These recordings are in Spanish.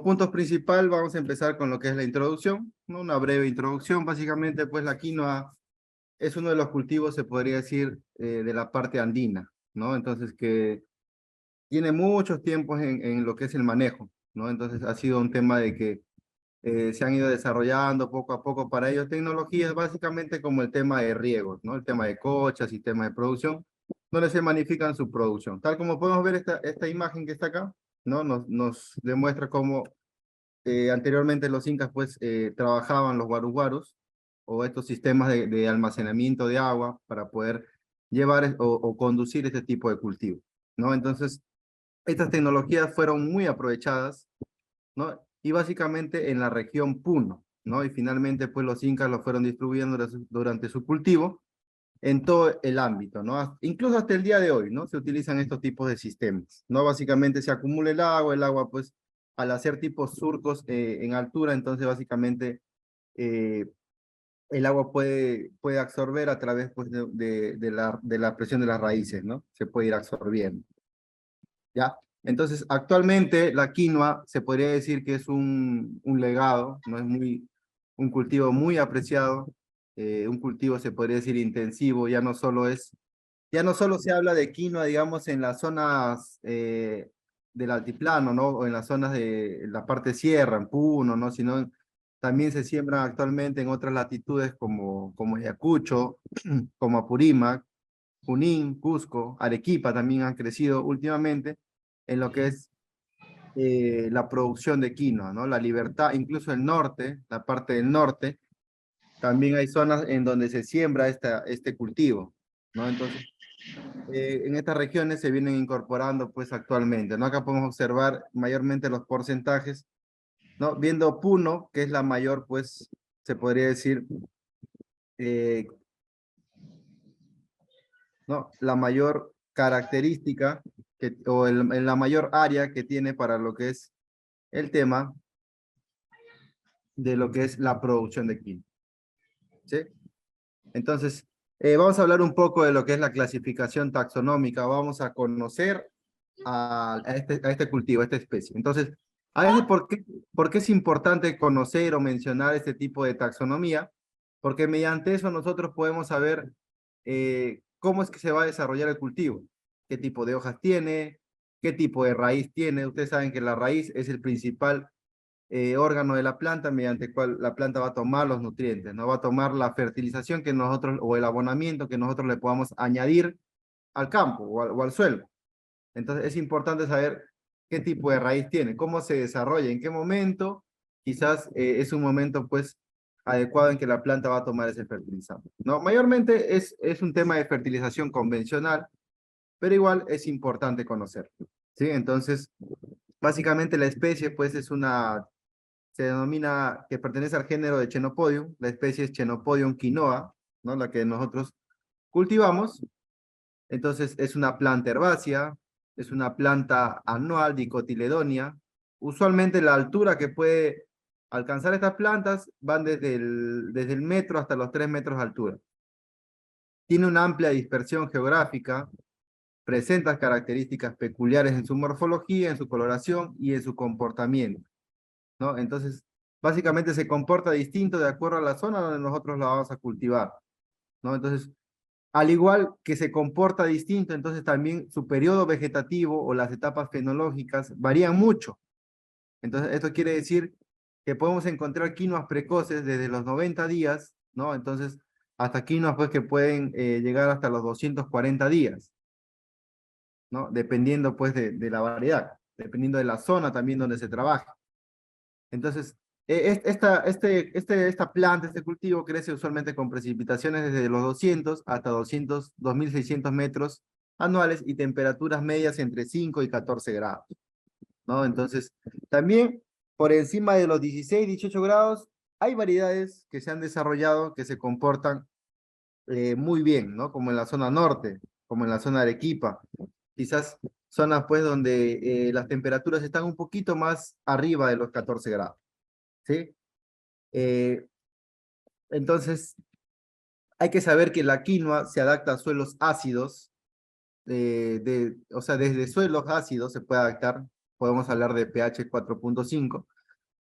puntos principales vamos a empezar con lo que es la introducción, ¿no? Una breve introducción. Básicamente, pues la quinoa es uno de los cultivos, se podría decir, de la parte andina, ¿no? Entonces, que tiene muchos tiempos en lo que es el manejo, ¿no? Entonces, ha sido un tema de que se han ido desarrollando poco a poco para ellos tecnologías, básicamente como el tema de riegos, ¿no? El tema de cochas, sistemas de producción, donde se magnifican su producción. Tal como podemos ver esta imagen que está acá, ¿no? Nos demuestra cómo anteriormente los incas pues trabajaban los guarus o estos sistemas de almacenamiento de agua para poder llevar o conducir este tipo de cultivo, ¿no? Entonces, estas tecnologías fueron muy aprovechadas, ¿no? Y básicamente en la región Puno, ¿no? Y finalmente pues los incas lo fueron distribuyendo durante su cultivo en todo el ámbito, ¿no? Incluso hasta el día de hoy, ¿no? Se utilizan estos tipos de sistemas, ¿no? Básicamente se acumula el agua pues al hacer tipos surcos en altura, entonces básicamente eh, el agua puede absorber a través pues de la presión de las raíces, ¿no? Se puede ir absorbiendo, ¿ya? Entonces, actualmente la quinoa se podría decir que es un legado, ¿no? Es un cultivo muy apreciado, un cultivo se podría decir intensivo, ya no solo se habla de quinoa, digamos, en las zonas del altiplano, ¿no? O en las zonas de la parte sierra, en Puno, ¿no? Sino también se siembran actualmente en otras latitudes como Ayacucho, como Apurímac, Junín, Cusco, Arequipa también han crecido últimamente en lo que es la producción de quinoa, ¿no? La Libertad, incluso el norte, la parte del norte, también hay zonas en donde se siembra este cultivo, ¿no? Entonces, en estas regiones se vienen incorporando pues actualmente, ¿no? Acá podemos observar mayormente los porcentajes, ¿no? Viendo Puno, que es la mayor, pues, se podría decir, eh, ¿no? La mayor característica en la mayor área que tiene para lo que es el tema de lo que es la producción de quinoa, ¿sí? Entonces, vamos a hablar un poco de lo que es la clasificación taxonómica, vamos a conocer a este cultivo, a esta especie. Entonces, a veces, ¿por qué es importante conocer o mencionar este tipo de taxonomía? Porque mediante eso nosotros podemos saber cómo es que se va a desarrollar el cultivo, qué tipo de hojas tiene, qué tipo de raíz tiene. Ustedes saben que la raíz es el principal órgano de la planta mediante el cual la planta va a tomar los nutrientes, no va a tomar la fertilización que nosotros o el abonamiento que nosotros le podamos añadir al campo o al suelo. Entonces es importante saber qué tipo de raíz tiene, cómo se desarrolla, en qué momento, quizás es un momento pues adecuado en que la planta va a tomar ese fertilizante. No, mayormente es un tema de fertilización convencional, pero igual es importante conocerlo, ¿sí? Entonces, básicamente la especie pues se denomina que pertenece al género de Chenopodium, la especie es Chenopodium quinoa, ¿no? La que nosotros cultivamos. Entonces es una planta herbácea, es una planta anual dicotiledonia. Usualmente la altura que puede alcanzar estas plantas van desde el metro hasta los 3 metros de altura. Tiene una amplia dispersión geográfica, presenta características peculiares en su morfología, en su coloración y en su comportamiento, ¿no? Entonces, básicamente se comporta distinto de acuerdo a la zona donde nosotros la vamos a cultivar, ¿no? Entonces, al igual que se comporta distinto, entonces también su periodo vegetativo o las etapas fenológicas varían mucho. Entonces, esto quiere decir que podemos encontrar quinoas precoces desde los 90 días, ¿no? Entonces, hasta quinoas pues que pueden llegar hasta los 240 días, ¿no? Dependiendo pues de la variedad, dependiendo de la zona también donde se trabaja. Entonces, esta planta, este cultivo crece usualmente con precipitaciones desde los 200 hasta 2.600 metros anuales y temperaturas medias entre 5 y 14 grados, ¿no? Entonces, también por encima de los 16, 18 grados, hay variedades que se han desarrollado que se comportan muy bien, ¿no? Como en la zona norte, como en la zona de Arequipa. Quizás zonas pues donde las temperaturas están un poquito más arriba de los 14 grados. ¿Sí? Eh, entonces, hay que saber que la quinoa se adapta a suelos ácidos, o sea, desde suelos ácidos se puede adaptar, podemos hablar de pH 4.5,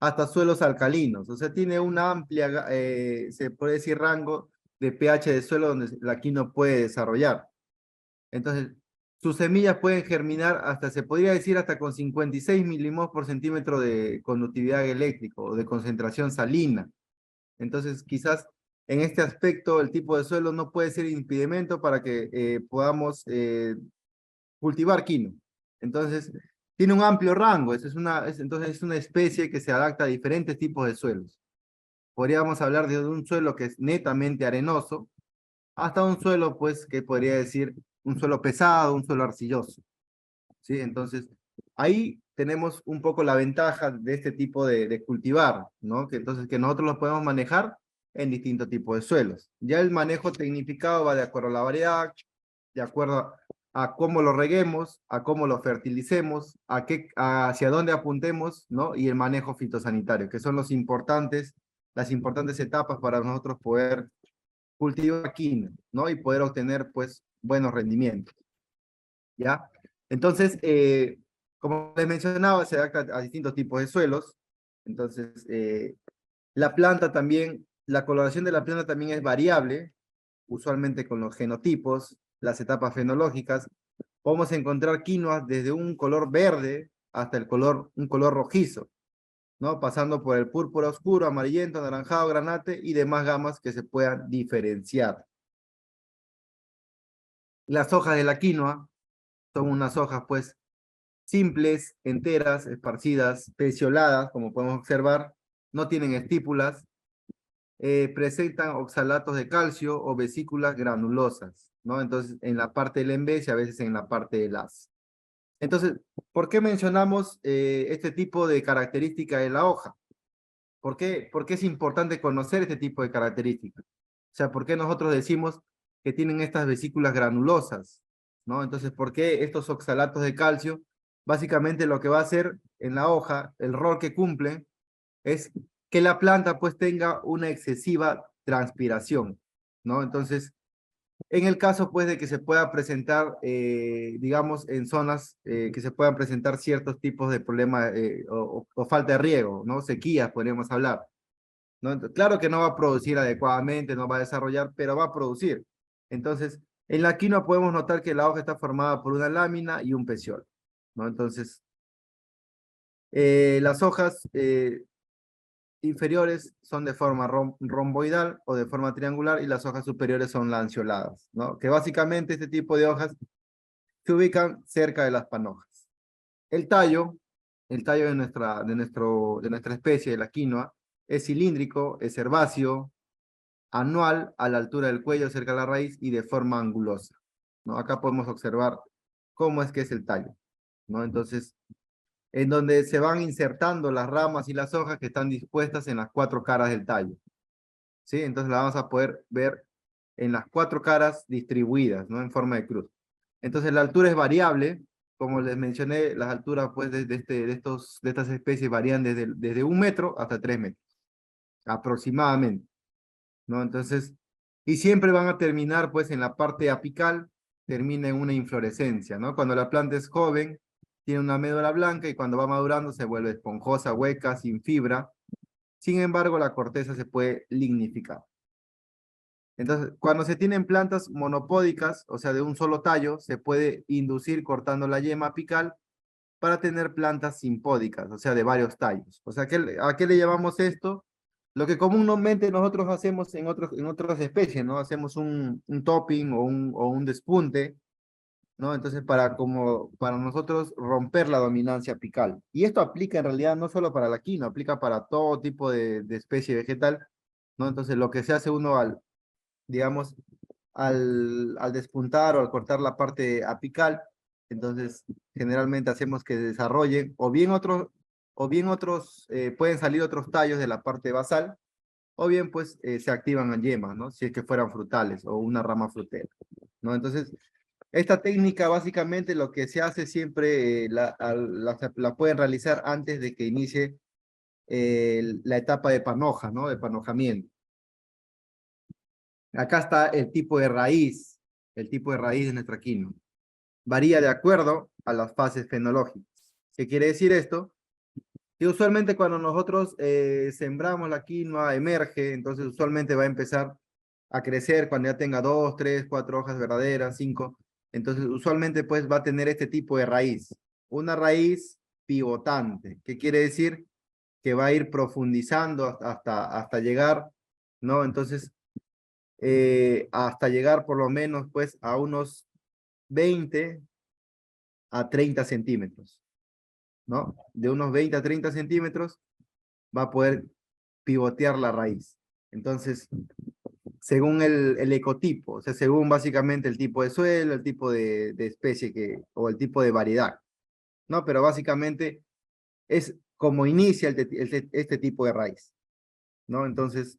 hasta suelos alcalinos. O sea, tiene una amplia, se puede decir, rango de pH de suelo donde la quinoa puede desarrollar. Entonces, sus semillas pueden germinar hasta, se podría decir, hasta con 56 milimol por centímetro de conductividad eléctrica o de concentración salina. Entonces, quizás en este aspecto el tipo de suelo no puede ser impedimento para que podamos cultivar quinoa. Entonces, tiene un amplio rango. Entonces, es una especie que se adapta a diferentes tipos de suelos. Podríamos hablar de un suelo que es netamente arenoso, hasta un suelo, pues, que podría decir un suelo pesado, un suelo arcilloso. ¿Sí? Entonces, ahí tenemos un poco la ventaja de este tipo de cultivar, ¿no? Que entonces que nosotros lo podemos manejar en distintos tipos de suelos. Ya el manejo tecnificado va de acuerdo a la variedad, de acuerdo a cómo lo reguemos, a cómo lo fertilicemos, hacia dónde apuntemos, ¿no? Y el manejo fitosanitario, que son las importantes etapas para nosotros poder cultivar quinoa, ¿no? Y poder obtener, pues, buenos rendimientos. ¿Ya? Entonces, como les mencionaba, se adapta a distintos tipos de suelos. Entonces, la planta también, la coloración de la planta también es variable, usualmente con los genotipos, las etapas fenológicas. Podemos encontrar quinoas desde un color verde hasta un color rojizo, ¿no? Pasando por el púrpura oscuro, amarillento, anaranjado, granate y demás gamas que se puedan diferenciar. Las hojas de la quinoa son unas hojas, pues, simples, enteras, esparcidas, pecioladas, como podemos observar, no tienen estípulas, presentan oxalatos de calcio o vesículas granulosas, ¿no? Entonces, en la parte del embés y a veces en la parte del haz. Entonces, ¿por qué mencionamos este tipo de característica de la hoja? ¿Por qué es importante conocer este tipo de características? O sea, ¿por qué nosotros decimos que tienen estas vesículas granulosas? ¿No? Entonces, ¿por qué estos oxalatos de calcio? Básicamente lo que va a hacer en la hoja, el rol que cumple, es que la planta pues tenga una excesiva transpiración, ¿no? Entonces, en el caso, pues, de que se pueda presentar, digamos, en zonas que se puedan presentar ciertos tipos de problemas o falta de riego, ¿no? Sequías, podríamos hablar, ¿no? Claro que no va a producir adecuadamente, no va a desarrollar, pero va a producir. Entonces, en la quinoa podemos notar que la hoja está formada por una lámina y un peciolo, ¿no? Entonces, las hojas inferiores son de forma romboidal o de forma triangular y las hojas superiores son lanceoladas, ¿no? Que básicamente este tipo de hojas se ubican cerca de las panojas. El tallo, de nuestra especie, de la quinoa, es cilíndrico, es herbáceo, anual a la altura del cuello, cerca de la raíz y de forma angulosa, ¿no? Acá podemos observar cómo es que es el tallo, ¿no? Entonces, en donde se van insertando las ramas y las hojas que están dispuestas en las cuatro caras del tallo, ¿sí? Entonces la vamos a poder ver en las cuatro caras distribuidas, ¿no? En forma de cruz. Entonces la altura es variable, como les mencioné, las alturas pues de estas especies varían desde 1 metro hasta 3 metros, aproximadamente, ¿no? Entonces, y siempre van a terminar pues en la parte apical, termina en una inflorescencia, ¿no? Cuando la planta es joven, tiene una médula blanca y cuando va madurando se vuelve esponjosa, hueca, sin fibra. Sin embargo, la corteza se puede lignificar. Entonces, cuando se tienen plantas monopódicas, o sea, de un solo tallo, se puede inducir cortando la yema apical para tener plantas simpódicas, o sea, de varios tallos. O sea, ¿a qué le llamamos esto? Lo que comúnmente nosotros hacemos en otras especies, ¿no? Hacemos un topping o un despunte, ¿no? Entonces, para nosotros romper la dominancia apical. Y esto aplica en realidad no solo para la quinoa, aplica para todo tipo de especie vegetal, ¿no? Entonces, lo que se hace uno digamos, al despuntar o al cortar la parte apical, entonces generalmente hacemos que desarrollen, o bien otros, pueden salir otros tallos de la parte basal, o bien pues se activan en yemas, ¿no? Si es que fueran frutales o una rama frutera, ¿no? Entonces, esta técnica básicamente lo que se hace siempre, la pueden realizar antes de que inicie la etapa de panoja, ¿no? De panojamiento. Acá está el tipo de raíz de nuestra quinoa. Varía de acuerdo a las fases fenológicas. ¿Qué quiere decir esto? Y usualmente cuando nosotros sembramos la quinoa, emerge, entonces usualmente va a empezar a crecer cuando ya tenga 2, 3, 4 hojas verdaderas, 5. Entonces usualmente pues va a tener este tipo de raíz. Una raíz pivotante. ¿Qué quiere decir? Que va a ir profundizando hasta llegar, ¿no? Entonces, hasta llegar por lo menos pues a unos 20 a 30 centímetros, ¿no? De unos 20 a 30 centímetros va a poder pivotear la raíz. Entonces, según el ecotipo, o sea, según básicamente el tipo de suelo, el tipo de especie o el tipo de variedad, ¿no? Pero básicamente es como inicia este tipo de raíz, ¿no? Entonces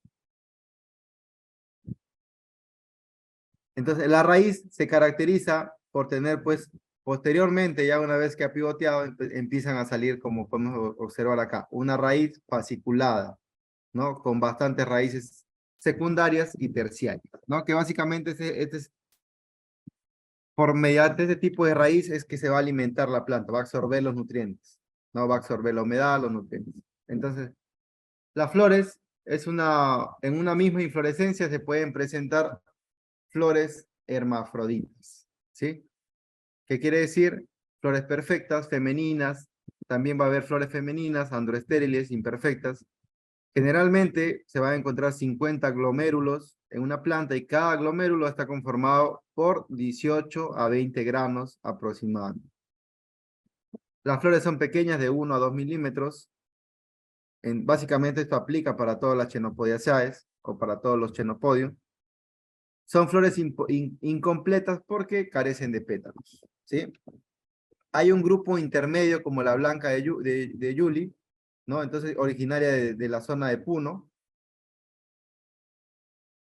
la raíz se caracteriza por tener, pues, posteriormente, ya una vez que ha pivoteado, empiezan a salir, como podemos observar acá, una raíz fasciculada, ¿no? Con bastantes raíces secundarias y terciarias, ¿no? Que básicamente este es por mediante este tipo de raíz es que se va a alimentar la planta, va a absorber los nutrientes, ¿no? Va a absorber la humedad, los nutrientes. Entonces, las flores en una misma inflorescencia se pueden presentar flores hermafroditas, ¿sí? ¿Qué quiere decir? Flores perfectas, femeninas, también va a haber flores femeninas, androestériles, imperfectas. Generalmente se van a encontrar 50 glomérulos en una planta y cada glomérulo está conformado por 18 a 20 granos aproximadamente. Las flores son pequeñas de 1 a 2 milímetros. Básicamente esto aplica para todas las Chenopodiaceae o para todos los chenopodios. Son flores incompletas porque carecen de pétalos, ¿sí? Hay un grupo intermedio como la blanca de Yuli, ¿no? Entonces, originaria de la zona de Puno,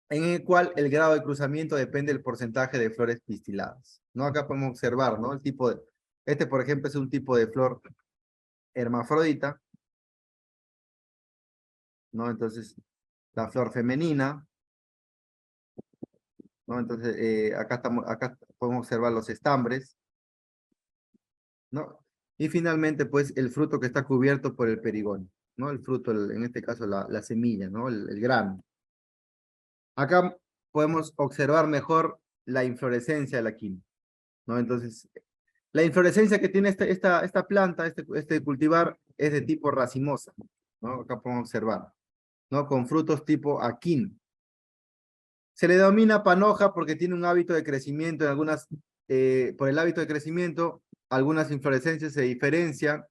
en el cual el grado de cruzamiento depende del porcentaje de flores pistiladas, ¿no? Acá podemos observar, ¿no? Este, por ejemplo, es un tipo de flor hermafrodita, ¿no? Entonces, la flor femenina, ¿no? Entonces, acá podemos observar los estambres, ¿no? Y finalmente, pues, el fruto que está cubierto por el perigonio, ¿no? El fruto, en este caso, la semilla, ¿no? El grano. Acá podemos observar mejor la inflorescencia de la quinoa, ¿no? Entonces, la inflorescencia que tiene esta planta, este cultivar, es de tipo racimosa, ¿no? Acá podemos observar, ¿no? Con frutos tipo aquino. Se le denomina panoja porque tiene un hábito de crecimiento por el hábito de crecimiento, algunas inflorescencias se diferencian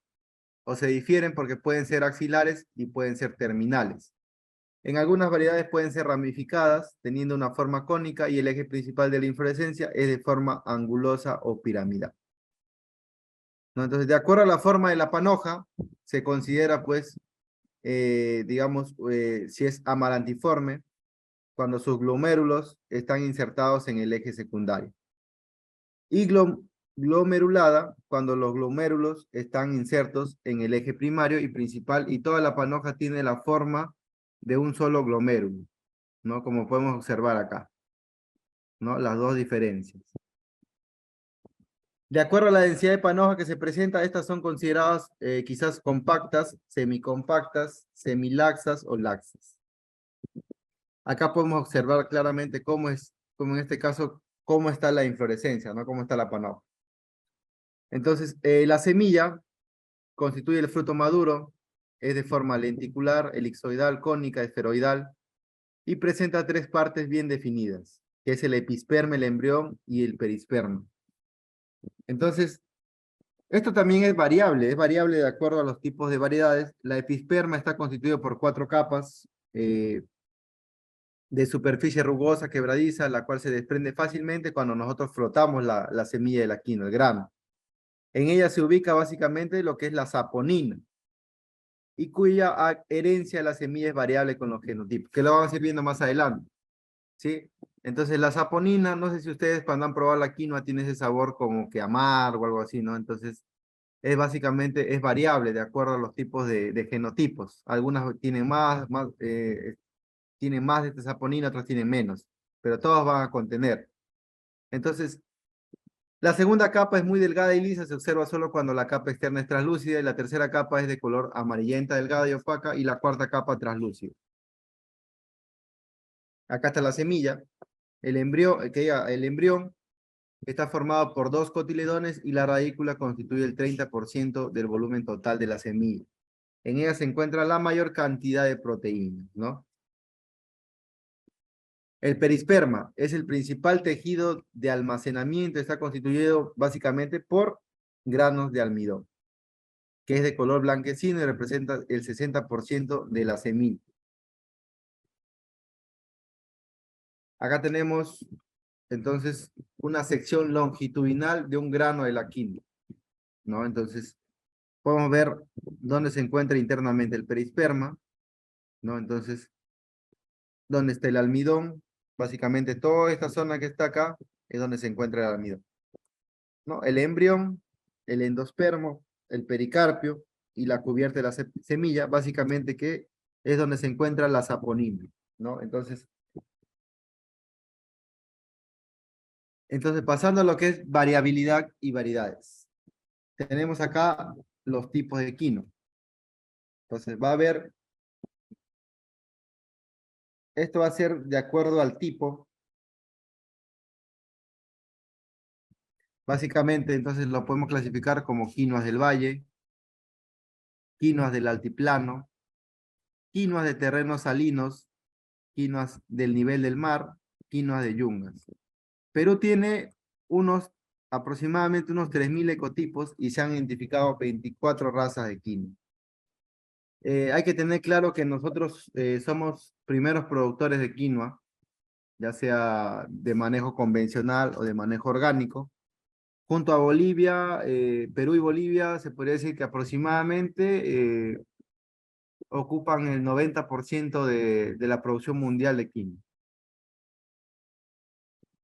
o se difieren porque pueden ser axilares y pueden ser terminales. En algunas variedades pueden ser ramificadas, teniendo una forma cónica y el eje principal de la inflorescencia es de forma angulosa o piramidal, ¿no? Entonces, de acuerdo a la forma de la panoja, se considera, pues, digamos, si es amarantiforme, cuando sus glomérulos están insertados en el eje secundario. Y glomerulada, cuando los glomérulos están insertos en el eje primario y principal, y toda la panoja tiene la forma de un solo glomérulo, ¿no? Como podemos observar acá, ¿no? Las dos diferencias. De acuerdo a la densidad de panoja que se presenta, estas son consideradas quizás compactas, semicompactas, semilaxas o laxas. Acá podemos observar claramente como en este caso, cómo está la inflorescencia, ¿no? Cómo está la panoja. Entonces, la semilla constituye el fruto maduro, es de forma lenticular, elipsoidal, cónica, esferoidal, y presenta tres partes bien definidas, que es el episperma, el embrión y el perisperma. Entonces, esto también es variable de acuerdo a los tipos de variedades. La episperma está constituido por 4 capas de superficie rugosa, quebradiza, la cual se desprende fácilmente cuando nosotros frotamos la semilla de la quinoa, el grano. En ella se ubica básicamente lo que es la saponina, y cuya herencia de la semilla es variable con los genotipos, que lo vamos a ir viendo más adelante, ¿sí? Entonces la saponina, no sé si ustedes cuando han probado la quinoa tiene ese sabor como que amargo o algo así, ¿no? Entonces básicamente es variable de acuerdo a los tipos de genotipos. Algunas tienen más de esta saponina, otras tienen menos, pero todas van a contener. Entonces, La segunda capa es muy delgada y lisa, se observa solo cuando la capa externa es translúcida, y la tercera capa es de color amarillenta, delgada y opaca, y la cuarta capa translúcida. Acá está la semilla. El embrión está formado por dos cotiledones y la radícula constituye el 30% del volumen total de la semilla. En ella se encuentra la mayor cantidad de proteínas, ¿no? El perisperma es el principal tejido de almacenamiento, está constituido básicamente por granos de almidón, que es de color blanquecino y representa el 60% de la semilla. Acá tenemos entonces una sección longitudinal de un grano de la quinoa, ¿no? Entonces podemos ver dónde se encuentra internamente el perisperma, ¿no? Entonces, ¿dónde está el almidón? Básicamente toda esta zona que está acá es donde se encuentra el almidón, ¿no? El embrión, el endospermo, el pericarpio y la cubierta de la semilla, básicamente que es donde se encuentra la saponina, ¿no? Entonces pasando a lo que es variabilidad y variedades. Tenemos acá los tipos de quinoa. Entonces va a haber, esto va a ser de acuerdo al tipo. Básicamente, entonces lo podemos clasificar como quinoas del valle, quinoas del altiplano, quinoas de terrenos salinos, quinoas del nivel del mar, quinoas de yungas. Perú tiene aproximadamente unos 3.000 ecotipos y se han identificado 24 razas de quinoa. Hay que tener claro que nosotros somos primeros productores de quinoa, ya sea de manejo convencional o de manejo orgánico. Junto a Bolivia, Perú y Bolivia, se podría decir que aproximadamente ocupan el 90% de la producción mundial de quinoa.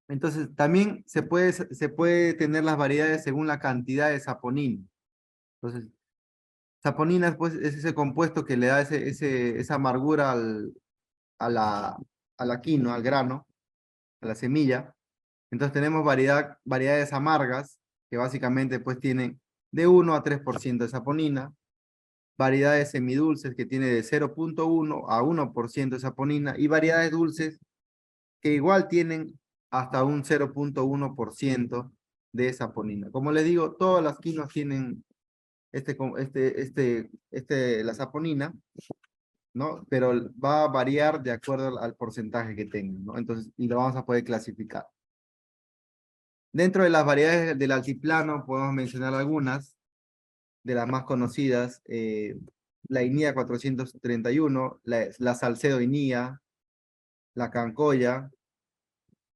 Entonces, también se puede tener las variedades según la cantidad de saponina. Entonces, saponina pues, es ese compuesto que le da esa amargura a la quinoa, al grano, a la semilla. Entonces, tenemos variedades amargas, que básicamente pues tienen de 1 a 3% de saponina, variedades semidulces que tiene de 0,1 a 1% de saponina, y variedades dulces que igual tienen hasta un 0,1% de saponina. Como les digo, todas las quinoas tienen la saponina, ¿no? Pero va a variar de acuerdo al porcentaje que tengan, ¿no? Entonces, y lo vamos a poder clasificar. Dentro de las variedades del altiplano, podemos mencionar algunas de las más conocidas, la Inia 431, la Salcedo Inia, la Cancoya,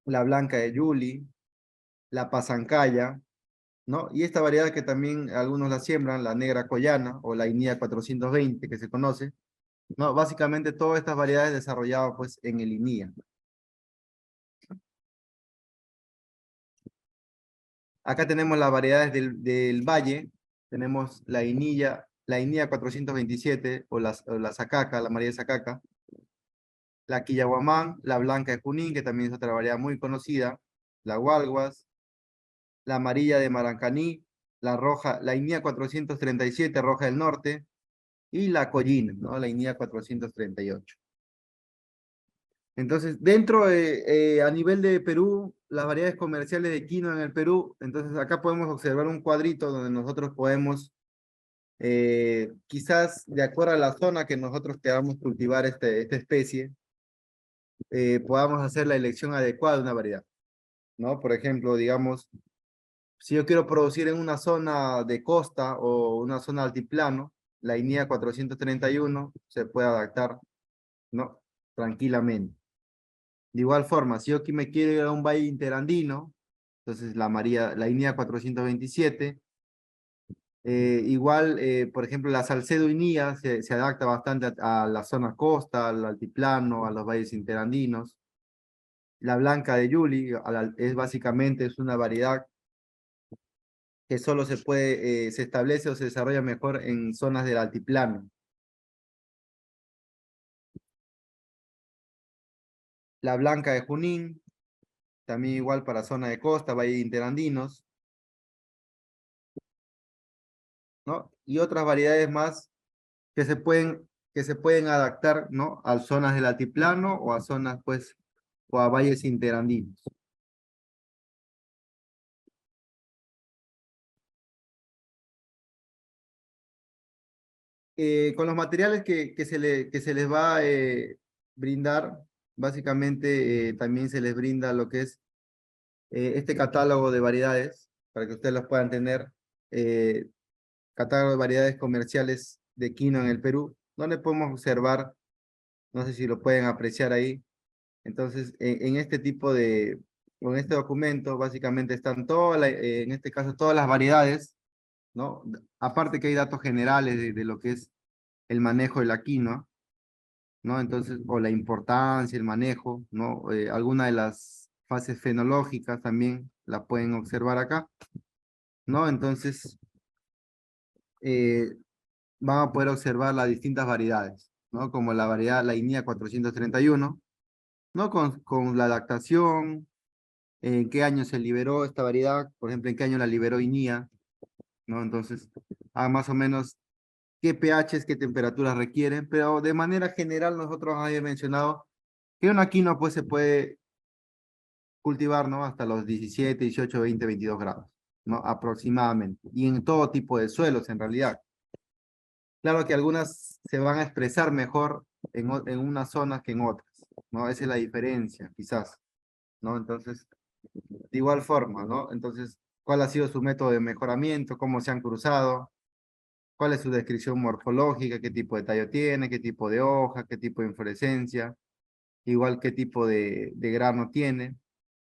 la Blanca de Yuli, la Pasancaya, ¿no? Y esta variedad que también algunos la siembran, la Negra Coyana o la Inia 420 que se conoce, ¿no? Básicamente todas estas variedades desarrolladas pues en el INIA. Acá tenemos las variedades del valle, tenemos la Inia 427 o la Sacaca, la María de Sacaca, la Quillaguamán, la Blanca de Junín, que también es otra variedad muy conocida, la Gualguas, la Amarilla de Marancaní, la Roja, la Inia 437, Roja del Norte, y la Collina, ¿no? La Inia 438. Entonces, a nivel de Perú, las variedades comerciales de quinoa en el Perú, entonces acá podemos observar un cuadrito donde nosotros podemos, quizás de acuerdo a la zona que nosotros queramos cultivar esta especie, podamos hacer la elección adecuada de una variedad, ¿no? Por ejemplo, digamos, si yo quiero producir en una zona de costa o una zona altiplano, la INIA 431 se puede adaptar, ¿no? Tranquilamente. De igual forma, si yo aquí me quiero ir a un valle interandino, entonces la INIA 427, igual, por ejemplo, la Salcedo INIA se adapta bastante a la zona costa, al altiplano, a los valles interandinos. La Blanca de Yuli es básicamente es una variedad que solo se establece o se desarrolla mejor en zonas del altiplano. La Blanca de Junín, también igual para zona de costa, valle interandinos. ¿no? Y otras variedades más que se pueden adaptar, ¿no? A zonas del altiplano o a zonas, pues, o a valles interandinos. Con los materiales que se les va a brindar, básicamente también se les brinda lo que es este catálogo de variedades, para que ustedes los puedan tener, eh, catálogo de variedades comerciales de quinoa en el Perú, donde podemos observar, no sé si lo pueden apreciar ahí. Entonces, en este tipo de, o en este documento, básicamente están todas, en este caso, todas las variedades, ¿no? Aparte que hay datos generales de lo que es el manejo de la quinoa, ¿no? Entonces, o la importancia, el manejo, ¿no? Alguna de las fases fenológicas también la pueden observar acá, ¿no? Entonces, van a poder observar las distintas variedades, ¿no? Como la variedad, la INIA 431, ¿no? Con la adaptación, en qué año se liberó esta variedad, por ejemplo, en qué año la liberó INIA, ¿no? Entonces, más o menos qué pHs, qué temperaturas requieren, pero de manera general nosotros habíamos mencionado que una quinoa pues se puede cultivar, ¿no? Hasta los 17, 18, 20, 22 grados, ¿no? Aproximadamente. Y en todo tipo de suelos, en realidad. Claro que algunas se van a expresar mejor en unas zonas que en otras, ¿no? Esa es la diferencia, quizás, ¿no? Entonces, de igual forma, ¿no? Entonces, ¿cuál ha sido su método de mejoramiento? ¿Cómo se han cruzado? ¿Cuál es su descripción morfológica? ¿Qué tipo de tallo tiene? ¿Qué tipo de hoja? ¿Qué tipo de inflorescencia? Igual qué tipo de grano tiene,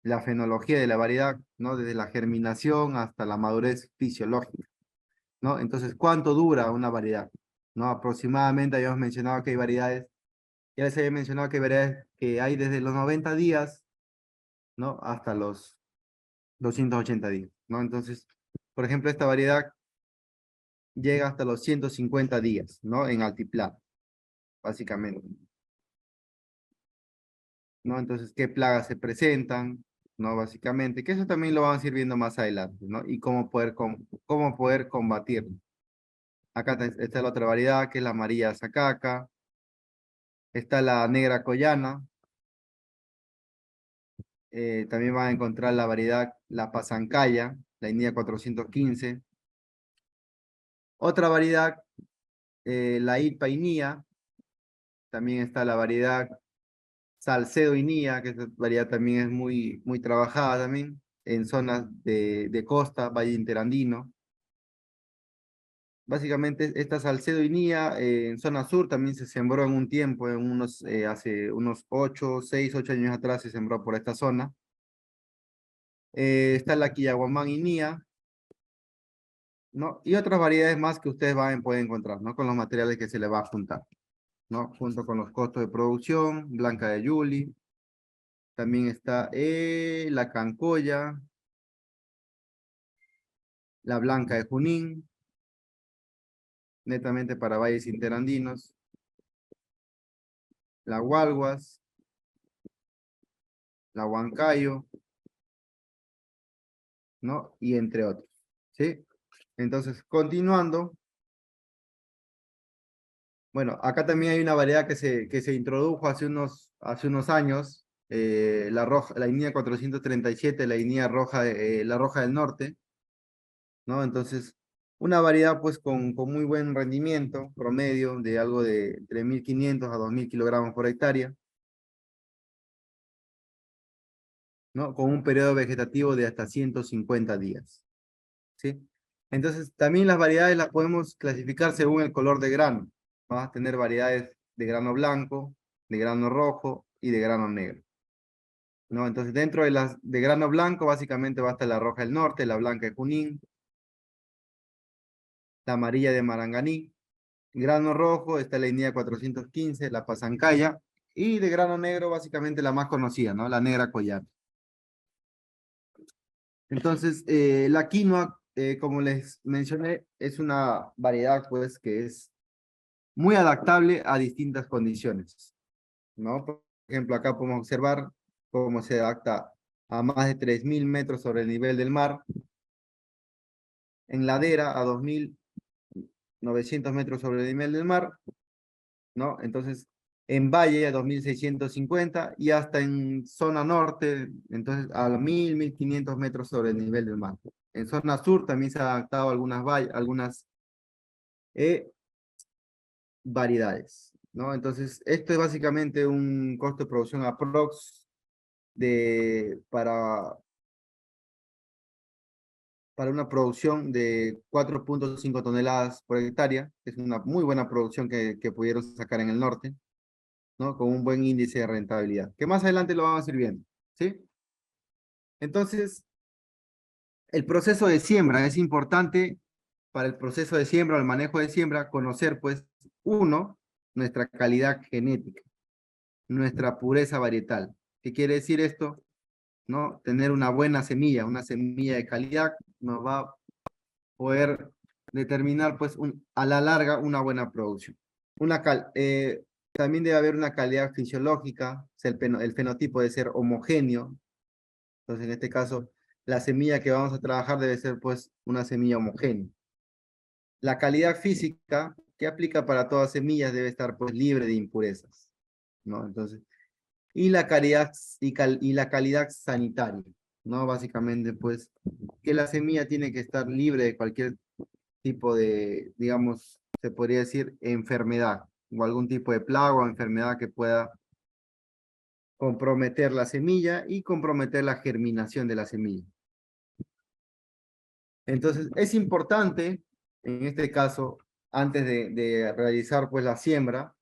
la fenología de la variedad, ¿no? Desde la germinación hasta la madurez fisiológica, ¿no? Entonces, ¿cuánto dura una variedad? ¿No? Aproximadamente habíamos mencionado que hay variedades, ya les había mencionado que hay variedades que hay desde los 90 días, ¿no? Hasta los 280 días, ¿no? Entonces, por ejemplo, esta variedad llega hasta los 150 días, ¿no? En altiplano, básicamente. ¿No? Entonces, ¿qué plagas se presentan? ¿No? Básicamente, que eso también lo vamos a ir viendo más adelante, ¿no? Y cómo poder combatirlo. Acá está la otra variedad, que es la amarilla sacaca, está la negra collana, también van a encontrar la variedad, la pasancaya, la INIA 415. Otra variedad, la Ilpa inia, también está la variedad Salcedo inia, que esa variedad también es muy trabajada también en zonas de costa, Valle Interandino. Básicamente esta Salcedo inia en zona sur también se sembró en un tiempo, hace unos 8 años atrás se sembró por esta zona. Está la Quillaguamán inia, ¿no? Y otras variedades más que ustedes pueden encontrar, ¿no? Con los materiales que se les va a juntar, ¿no? Junto con los costos de producción, Blanca de Yuli. También está la Cancoya, la Blanca de Junín, netamente para valles interandinos, la Gualguas, la Huancayo, ¿no? Y entre otros, ¿sí? Entonces, continuando, bueno, acá también hay una variedad que se introdujo hace unos años, la INIA 437, la INIA roja, la roja del norte, ¿no? Entonces, una variedad pues con muy buen rendimiento, promedio de algo de entre 1.500 a 2.000 kilogramos por hectárea, ¿no? Con un periodo vegetativo de hasta 150 días, ¿sí? Entonces, también las variedades las podemos clasificar según el color de grano. Vamos a tener variedades de grano blanco, de grano rojo y de grano negro, ¿no? Entonces, dentro de las de grano blanco, básicamente va a estar la roja del norte, la blanca de Junín, la amarilla de Maranganí. Grano rojo está la INIA 415, la pasancaya, y de grano negro, básicamente la más conocida, ¿no? La negra collar. Entonces, la quinoa, como les mencioné, es una variedad, pues, que es muy adaptable a distintas condiciones, ¿no? Por ejemplo, acá podemos observar cómo se adapta a más de 3.000 metros sobre el nivel del mar, en ladera a 2.000 900 metros sobre el nivel del mar, ¿no? Entonces, en valle a 2650 y hasta en zona norte, entonces a 1500 metros sobre el nivel del mar. En zona sur también se han adaptado algunas eh, variedades, ¿no? Entonces, esto es básicamente un costo de producción aprox para una producción de 4.5 toneladas por hectárea, que es una muy buena producción que pudieron sacar en el norte, ¿no? Con un buen índice de rentabilidad, que más adelante lo vamos a ir viendo, ¿sí? Entonces, el proceso de siembra es importante para el proceso de siembra o el manejo de siembra, conocer, pues, uno, nuestra calidad genética, nuestra pureza varietal. ¿Qué quiere decir esto? ¿No? Tener una semilla de calidad, nos va a poder determinar, pues, a la larga, una buena producción. También debe haber una calidad fisiológica, o sea, el fenotipo debe ser homogéneo. Entonces, en este caso, la semilla que vamos a trabajar debe ser, pues, una semilla homogénea. La calidad física, que aplica para todas semillas, debe estar, pues, libre de impurezas, ¿no? Entonces, y la calidad sanitaria, ¿no? Básicamente, pues, que la semilla tiene que estar libre de cualquier tipo de, digamos, se podría decir, enfermedad, o algún tipo de plaga o enfermedad que pueda comprometer la semilla y comprometer la germinación de la semilla. Entonces, es importante, en este caso, antes de realizar, pues, la siembra,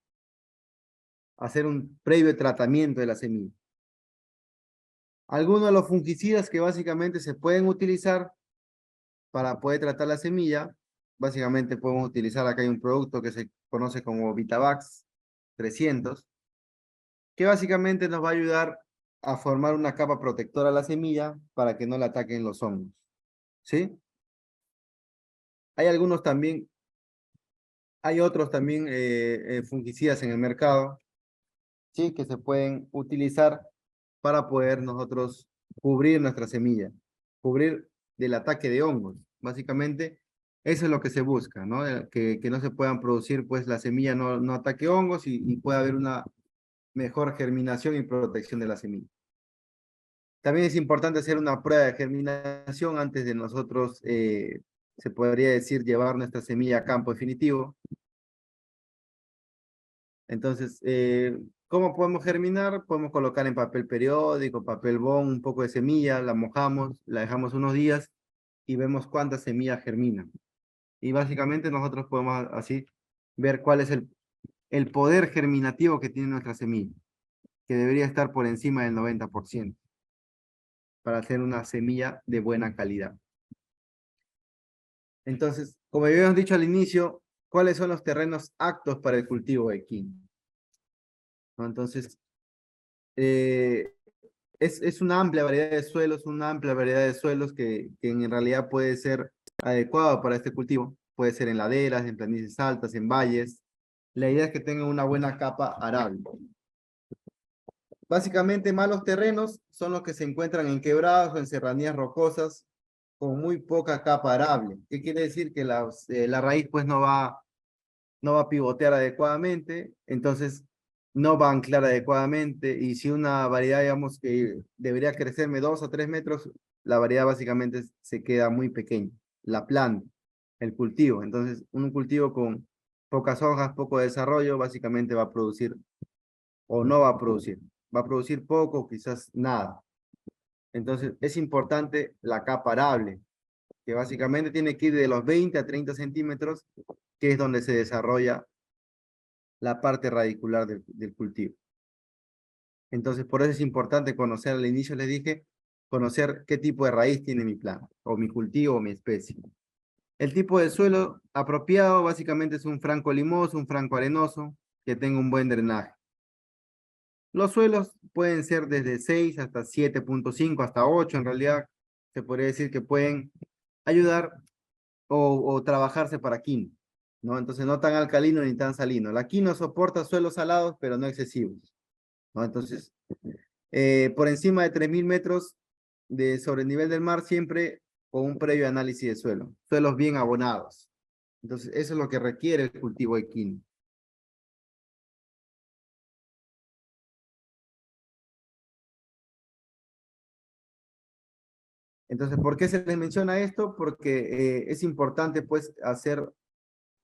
hacer un previo tratamiento de la semilla. Algunos de los fungicidas que básicamente se pueden utilizar para poder tratar la semilla, básicamente podemos utilizar, acá hay un producto que se conoce como Vitavax 300, que básicamente nos va a ayudar a formar una capa protectora a la semilla para que no la ataquen los hongos, ¿sí? Hay algunos también, hay otros también fungicidas en el mercado, ¿sí? Que se pueden utilizar para poder nosotros cubrir nuestra semilla, cubrir del ataque de hongos. Básicamente, eso es lo que se busca, ¿no? Que no se puedan producir, pues la semilla no ataque hongos y pueda haber una mejor germinación y protección de la semilla. También es importante hacer una prueba de germinación antes de nosotros, se podría decir, llevar nuestra semilla a campo definitivo. Entonces, ¿cómo podemos germinar? Podemos colocar en papel periódico, papel bond, un poco de semilla, la mojamos, la dejamos unos días y vemos cuántas semillas germinan. Y básicamente nosotros podemos así ver cuál es el poder germinativo que tiene nuestra semilla, que debería estar por encima del 90% para hacer una semilla de buena calidad. Entonces, como habíamos dicho al inicio, ¿cuáles son los terrenos aptos para el cultivo de quinoa? ¿No? Entonces, eh, es una amplia variedad de suelos que en realidad puede ser adecuado para este cultivo. Puede ser en laderas, en planicies altas, en valles. La idea es que tengan una buena capa arable. Básicamente, malos terrenos son los que se encuentran en quebradas o en serranías rocosas con muy poca capa arable. ¿Qué quiere decir? Que la raíz pues no va a pivotear adecuadamente, entonces no va a anclar adecuadamente, y si una variedad, digamos, que debería crecerme 2 o 3 metros, la variedad básicamente se queda muy pequeña, la planta, el cultivo. Entonces, un cultivo con pocas hojas, poco desarrollo, básicamente va a producir o no va a producir poco, quizás nada. Entonces, es importante la capa arable, que básicamente tiene que ir de los 20 a 30 centímetros, que es donde se desarrolla la parte radicular del cultivo. Entonces, por eso es importante conocer, al inicio les dije, conocer qué tipo de raíz tiene mi planta, o mi cultivo, o mi especie. El tipo de suelo apropiado básicamente es un franco limoso, un franco arenoso, que tenga un buen drenaje. Los suelos pueden ser desde 6 hasta 7.5, hasta 8 en realidad. Se podría decir que pueden ayudar o trabajarse para quino, ¿no? Entonces, no tan alcalino ni tan salino. La quino soporta suelos salados, pero no excesivos, ¿no? Entonces, por encima de 3000 metros sobre el nivel del mar, siempre con un previo análisis de suelo. Suelos bien abonados. Entonces, eso es lo que requiere el cultivo equino. Entonces, ¿por qué se les menciona esto? Porque es importante, pues, hacer,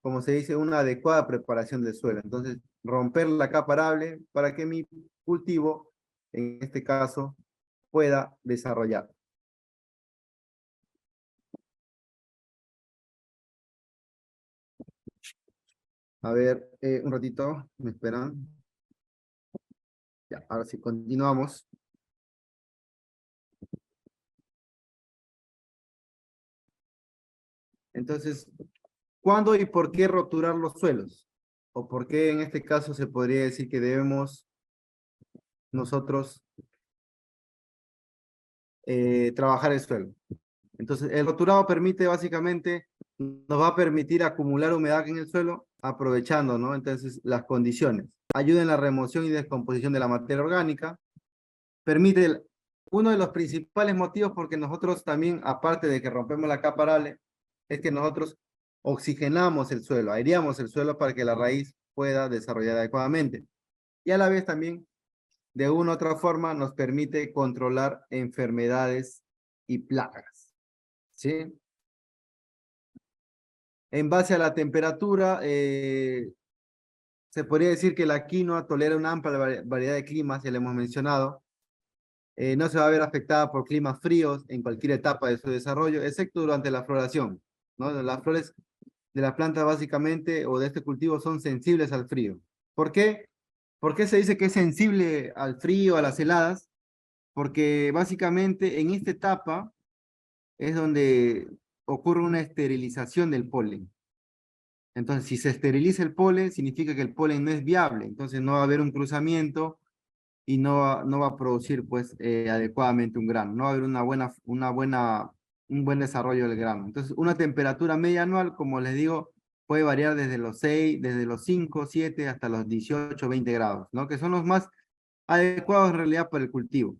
como se dice, una adecuada preparación del suelo. Entonces, romper la capa arable para que mi cultivo, en este caso, pueda desarrollar. A ver, un ratito, me esperan. Ya, ahora sí, continuamos. Entonces, ¿cuándo y por qué roturar los suelos? ¿O por qué en este caso se podría decir que debemos nosotros trabajar el suelo? Entonces, el roturado permite básicamente, nos va a permitir acumular humedad en el suelo, aprovechando, ¿no? Entonces, las condiciones. Ayuda en la remoción y descomposición de la materia orgánica. Permite, uno de los principales motivos porque nosotros también, aparte de que rompemos la capa arable, es que nosotros oxigenamos el suelo, aireamos el suelo para que la raíz pueda desarrollar adecuadamente. Y a la vez también, de una u otra forma, nos permite controlar enfermedades y plagas, ¿sí? En base a la temperatura, se podría decir que la quinoa tolera una amplia variedad de climas, ya lo hemos mencionado. No se va a ver afectada por climas fríos en cualquier etapa de su desarrollo, excepto durante la floración, ¿no? Las flores de la planta básicamente o de este cultivo son sensibles al frío. ¿Por qué? ¿Por qué se dice que es sensible al frío, a las heladas? Porque básicamente en esta etapa es donde ocurre una esterilización del polen. Entonces, si se esteriliza el polen, significa que el polen no es viable, entonces no va a haber un cruzamiento y no va a producir pues adecuadamente un grano, no va a haber un buen desarrollo del grano. Entonces, una temperatura media anual, como les digo, puede variar desde los 6, desde los 5, 7 hasta los 18, 20 grados, ¿no? Que son los más adecuados en realidad para el cultivo.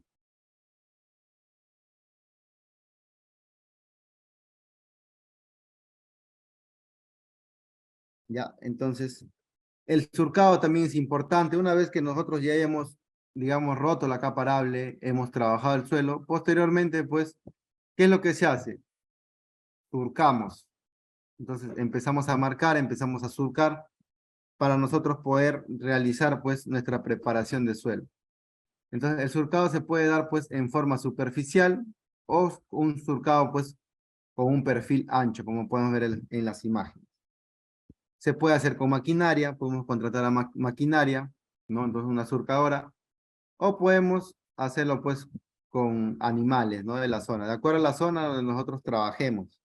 Ya, entonces, el surcado también es importante. Una vez que nosotros ya hemos, digamos, roto la capa arable, hemos trabajado el suelo, posteriormente, pues, ¿qué es lo que se hace? Surcamos. Entonces empezamos a marcar, empezamos a surcar para nosotros poder realizar pues nuestra preparación de suelo. Entonces el surcado se puede dar pues en forma superficial o un surcado pues con un perfil ancho, como podemos ver en las imágenes. Se puede hacer con maquinaria, podemos contratar a maquinaria, ¿no? Entonces una surcadora, o podemos hacerlo pues con animales, ¿no? De la zona, de acuerdo a la zona donde nosotros trabajemos,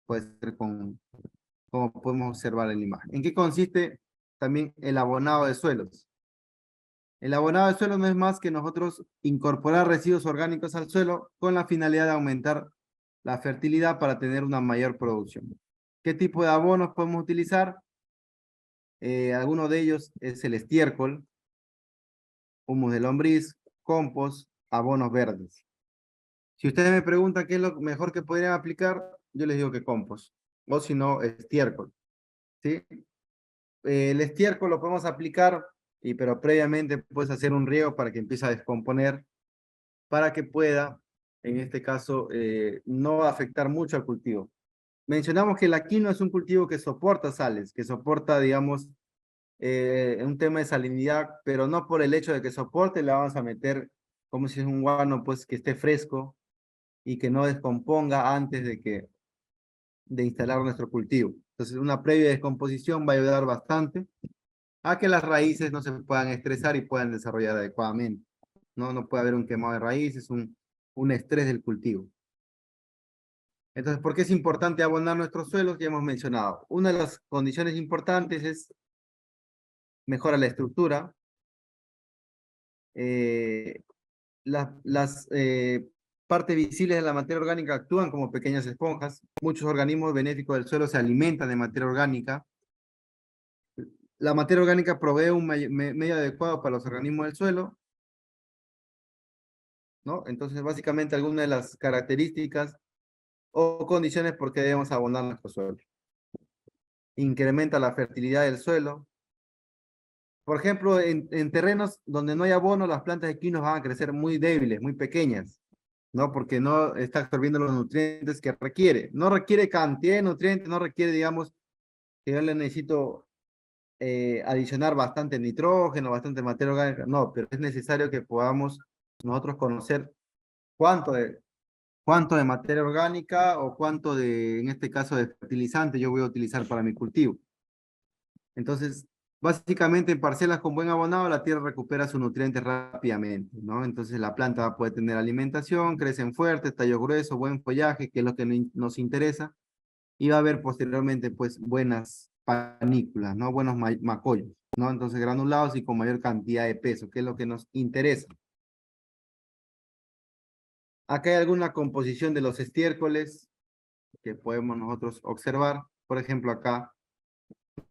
puede ser con como podemos observar en la imagen. ¿En qué consiste también el abonado de suelos? El abonado de suelo no es más que nosotros incorporar residuos orgánicos al suelo con la finalidad de aumentar la fertilidad para tener una mayor producción. ¿Qué tipo de abonos podemos utilizar? Alguno de ellos es el estiércol, humus de lombriz, compost, abonos verdes. Si ustedes me preguntan qué es lo mejor que podrían aplicar, yo les digo que compost, o si no, estiércol, ¿sí? El estiércol lo podemos aplicar, pero previamente puedes hacer un riego para que empiece a descomponer, para que pueda, en este caso, no afectar mucho al cultivo. Mencionamos que la quinoa es un cultivo que soporta sales, que soporta, digamos, un tema de salinidad, pero no por el hecho de que soporte, le vamos a meter como si es un guano, pues que esté fresco y que no descomponga antes de instalar nuestro cultivo. Entonces, una previa descomposición va a ayudar bastante a que las raíces no se puedan estresar y puedan desarrollar adecuadamente. No puede haber un quemado de raíces, un estrés del cultivo. Entonces, ¿por qué es importante abonar nuestros suelos? Ya hemos mencionado. Una de las condiciones importantes es mejora la estructura. Eh, las partes visibles de la materia orgánica actúan como pequeñas esponjas. Muchos organismos benéficos del suelo se alimentan de materia orgánica. La materia orgánica provee un medio adecuado para los organismos del suelo, ¿no? Entonces, básicamente, algunas de las características o condiciones por qué debemos abonar nuestro suelo. incrementa la fertilidad del suelo. Por ejemplo, en terrenos donde no hay abono, las plantas de quinoa van a crecer muy débiles, muy pequeñas, ¿no? Porque no está absorbiendo los nutrientes que requiere. No requiere cantidad de nutrientes, no requiere, digamos, que yo le necesito adicionar bastante nitrógeno, bastante materia orgánica. No, pero es necesario que podamos nosotros conocer cuánto de, cuánto de materia orgánica o cuánto de, en este caso, de fertilizante yo voy a utilizar para mi cultivo. Entonces, básicamente en parcelas con buen abonado, la tierra recupera sus nutrientes rápidamente, ¿no? Entonces la planta puede tener alimentación, crecen fuertes, tallo grueso, buen follaje, que es lo que nos interesa, y va a haber posteriormente, pues, buenas panículas, ¿no? Buenos macollos, ¿no? Entonces granulados y con mayor cantidad de peso, que es lo que nos interesa. Acá hay alguna composición de los estiércoles que podemos nosotros observar. Por ejemplo, acá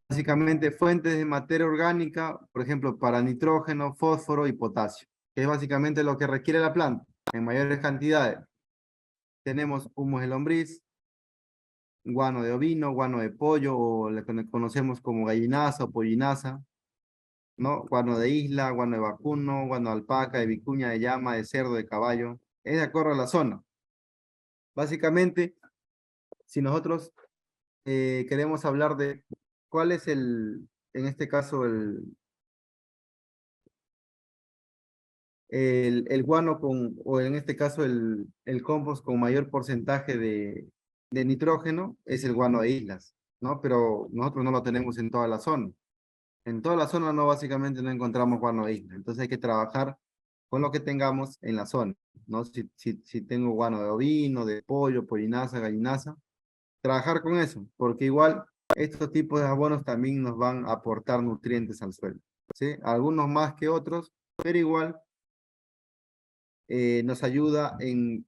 básicamente fuentes de materia orgánica, por ejemplo, para nitrógeno, fósforo y potasio, que es básicamente lo que requiere la planta en mayores cantidades. Tenemos humus de lombriz, guano de ovino, guano de pollo, o lo que conocemos como gallinaza o pollinaza, ¿no? Guano de isla, guano de vacuno, guano de alpaca, de vicuña, de llama, de cerdo, de caballo. Es de acuerdo a la zona. Básicamente, si nosotros queremos hablar de cuál es en este caso, el guano o en este caso el compost con mayor porcentaje de nitrógeno es el guano de islas, ¿no? Pero nosotros no lo tenemos en toda la zona. En toda la zona no, básicamente no encontramos guano de isla. Entonces hay que trabajar con lo que tengamos en la zona, ¿no? Si tengo guano de ovino, de pollo, pollinaza, gallinaza, trabajar con eso, porque igual estos tipos de abonos también nos van a aportar nutrientes al suelo, ¿sí? Algunos más que otros, pero igual nos ayuda en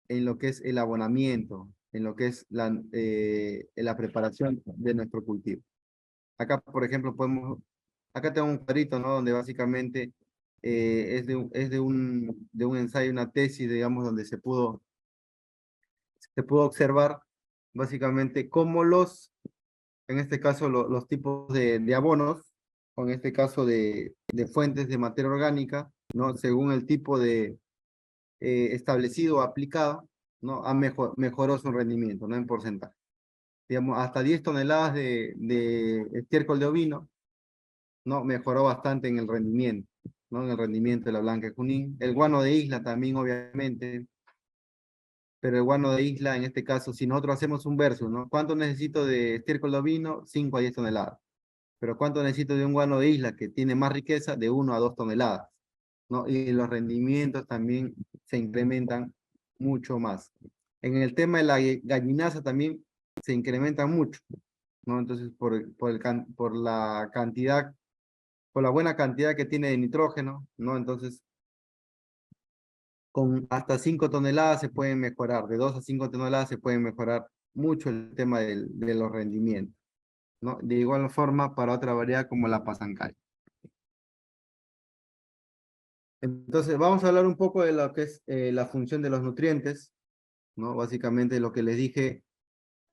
lo que es el abonamiento, en lo que es la preparación de nuestro cultivo. Acá, por ejemplo, acá tengo un cuadrito, ¿no? Donde básicamente es de un ensayo, una tesis, digamos, donde se pudo observar básicamente cómo en este caso, los tipos de abonos, o en este caso de fuentes de materia orgánica, ¿no? Según el tipo de establecido o aplicado, ¿no? Mejoró su rendimiento, ¿no? En porcentaje. Digamos, hasta 10 toneladas de estiércol de ovino, ¿no? Mejoró bastante en el rendimiento, ¿no? En el rendimiento de la blanca de Junín. El guano de isla también, obviamente, pero el guano de isla, en este caso, si nosotros hacemos un versus, ¿no? ¿Cuánto necesito de estiércol de ovino? 5 a 10 toneladas. Pero ¿cuánto necesito de un guano de isla que tiene más riqueza? De 1 a 2 toneladas, ¿no? Y los rendimientos también se incrementan mucho más. En el tema de la gallinaza también se incrementa mucho, ¿no? Entonces, por la cantidad, por la buena cantidad que tiene de nitrógeno, ¿no? Entonces, con hasta 5 toneladas se pueden mejorar, de 2 a 5 toneladas se pueden mejorar mucho el tema de los rendimientos, ¿no? De igual forma para otra variedad como la pasancaria. Entonces, vamos a hablar un poco de lo que es la función de los nutrientes, ¿no? Básicamente lo que les dije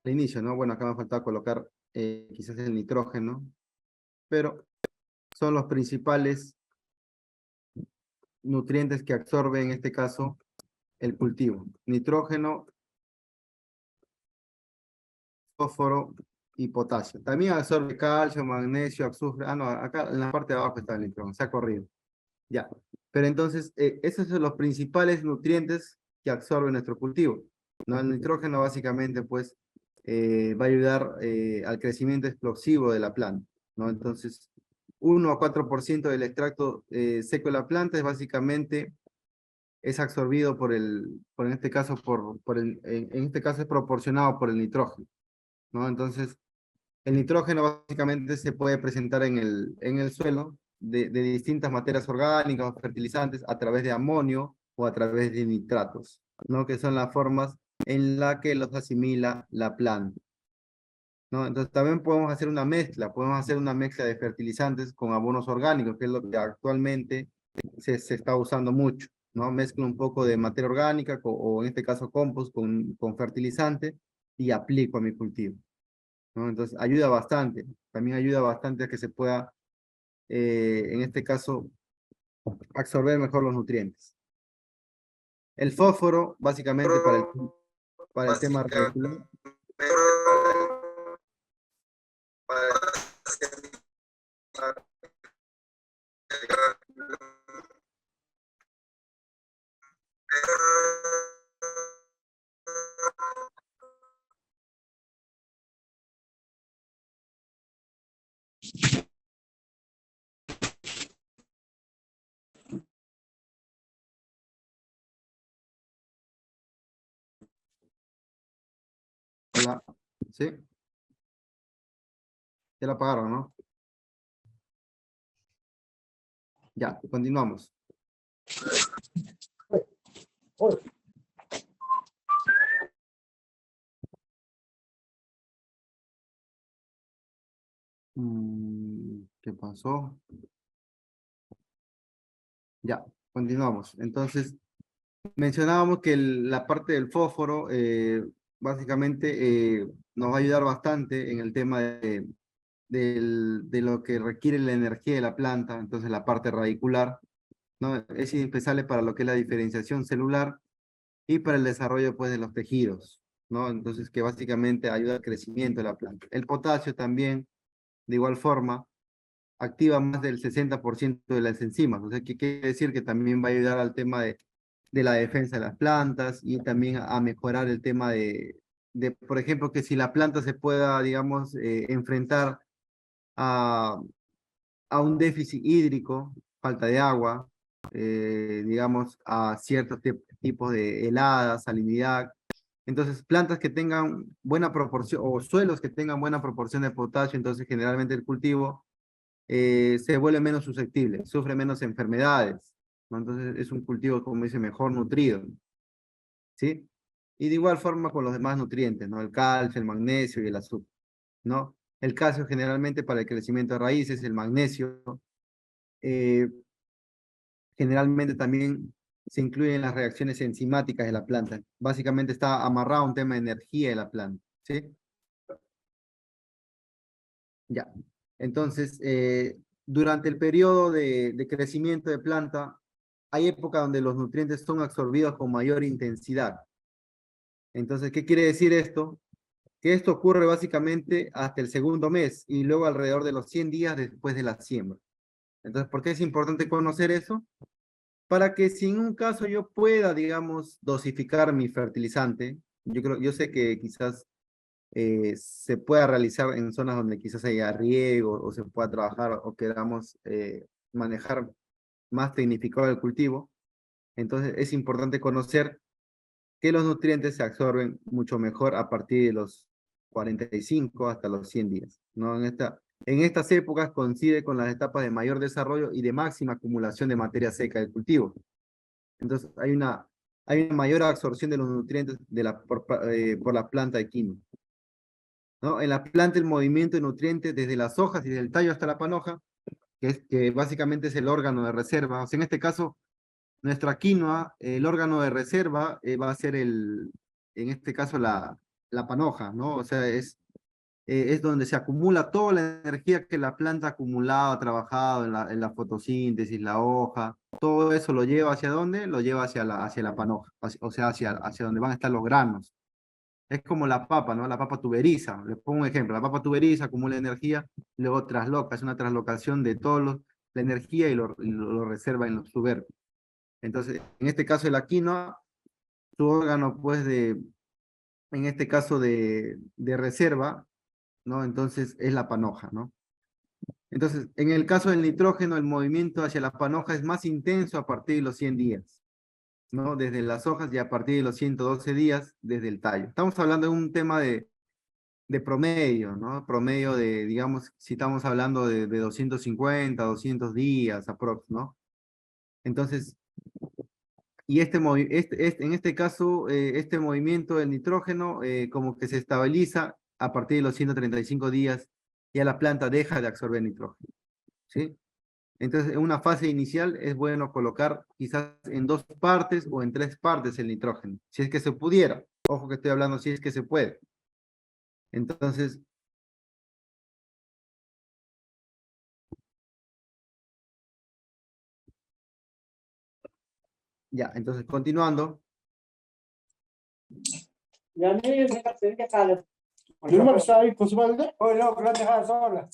al inicio, ¿no? Bueno, acá me faltaba colocar quizás el nitrógeno, pero son los principales nutrientes que absorbe en este caso el cultivo. Nitrógeno, fósforo y potasio. También absorbe calcio, magnesio, azufre. Ah, no, acá en la parte de abajo está el nitrógeno, se ha corrido. Ya. Pero entonces, esos son los principales nutrientes que absorbe nuestro cultivo, ¿no? El nitrógeno básicamente, pues, va a ayudar al crecimiento explosivo de la planta, ¿no? Entonces, 1 a 4% del extracto seco de la planta es absorbido en este caso, en este caso es proporcionado por el nitrógeno, ¿no? Entonces, el nitrógeno básicamente se puede presentar en el suelo de distintas materias orgánicas o fertilizantes a través de amonio o a través de nitratos, ¿no? Que son las formas en las que los asimila la planta, ¿no? Entonces también podemos hacer una mezcla de fertilizantes con abonos orgánicos, que es lo que actualmente se está usando mucho, ¿no? Mezclo un poco de materia orgánica o en este caso compost con fertilizante y aplico a mi cultivo. ¿no? Entonces ayuda bastante, también ayuda bastante a que se pueda, en este caso, absorber mejor los nutrientes. El fósforo, básicamente para el tema radicular, hola, ¿sí? Ya la apagaron, ¿no? Ya, continuamos. ¿Qué pasó? Ya, continuamos. Entonces, mencionábamos que la parte del fósforo básicamente nos va a ayudar bastante en el tema de lo que requiere la energía de la planta, entonces la parte radicular, ¿no? Es indispensable para lo que es la diferenciación celular y para el desarrollo pues, de los tejidos, ¿no? Entonces, que básicamente ayuda al crecimiento de la planta. El potasio también, de igual forma, activa más del 60% de las enzimas, o sea, que quiere decir que también va a ayudar al tema de la defensa de las plantas y también a mejorar el tema por ejemplo, que si la planta se pueda, digamos, enfrentar a, a un déficit hídrico, falta de agua, digamos, a ciertos tipos de heladas, salinidad. Entonces, plantas que tengan buena proporción o suelos que tengan buena proporción de potasio, entonces generalmente el cultivo se vuelve menos susceptible, sufre menos enfermedades, ¿no? Entonces es un cultivo, como dice, mejor nutrido, ¿sí? Y de igual forma con los demás nutrientes, ¿no? El calcio, el magnesio y el azúcar, ¿no? El calcio generalmente para el crecimiento de raíces, el magnesio eh, generalmente también se incluye en las reacciones enzimáticas de la planta. Básicamente está amarrado a un tema de energía de la planta, ¿sí? Ya. Entonces, durante el periodo de crecimiento de planta, hay época donde los nutrientes son absorbidos con mayor intensidad. Entonces, ¿qué quiere decir esto? Que esto ocurre básicamente hasta el segundo mes y luego alrededor de los 100 días después de la siembra. Entonces, ¿por qué es importante conocer eso? Para que si en un caso yo pueda, digamos, dosificar mi fertilizante, yo sé que quizás se pueda realizar en zonas donde quizás haya riego o se pueda trabajar o queramos manejar más tecnificado el cultivo. Entonces es importante conocer que los nutrientes se absorben mucho mejor a partir de los 45 hasta los 100 días, ¿no? En estas épocas coincide con las etapas de mayor desarrollo y de máxima acumulación de materia seca del cultivo. Entonces hay una mayor absorción de los nutrientes por la planta de quino, ¿no? En la planta el movimiento de nutrientes desde las hojas y del tallo hasta la panoja, que básicamente es el órgano de reserva. O sea, en este caso, nuestra quinoa, el órgano de reserva va a ser en este caso, la panoja, ¿no? O sea, es donde se acumula toda la energía que la planta ha acumulado, ha trabajado en la fotosíntesis, la hoja. Todo eso lo lleva hacia dónde? Lo lleva hacia la panoja, o sea, hacia donde van a estar los granos. Es como la papa, ¿no? La papa tuberiza. Les pongo un ejemplo. La papa tuberiza acumula energía, luego trasloca. Es una traslocación de la energía y lo reserva en los tubérculos. Entonces, en este caso de la quinoa, su órgano, pues, en este caso de reserva, ¿no? Entonces, es la panoja, ¿no? Entonces, en el caso del nitrógeno, el movimiento hacia la panoja es más intenso a partir de los 100 días, ¿no? Desde las hojas y a partir de los 112 días desde el tallo. Estamos hablando de un tema de promedio, ¿no? Promedio digamos, si estamos hablando de 250, 200 días aprox, ¿no? Entonces, y en este caso, este movimiento del nitrógeno como que se estabiliza a partir de los 135 días, ya la planta deja de absorber nitrógeno, ¿sí? Entonces, en una fase inicial es bueno colocar quizás en 2 partes o en 3 partes el nitrógeno, si es que se pudiera. Ojo que estoy hablando si es que se puede. Entonces, Ya, entonces continuando. Ya ni se que sale. ¿Tú no estás ahí con su madre? Oye, no, que la dejaba sola.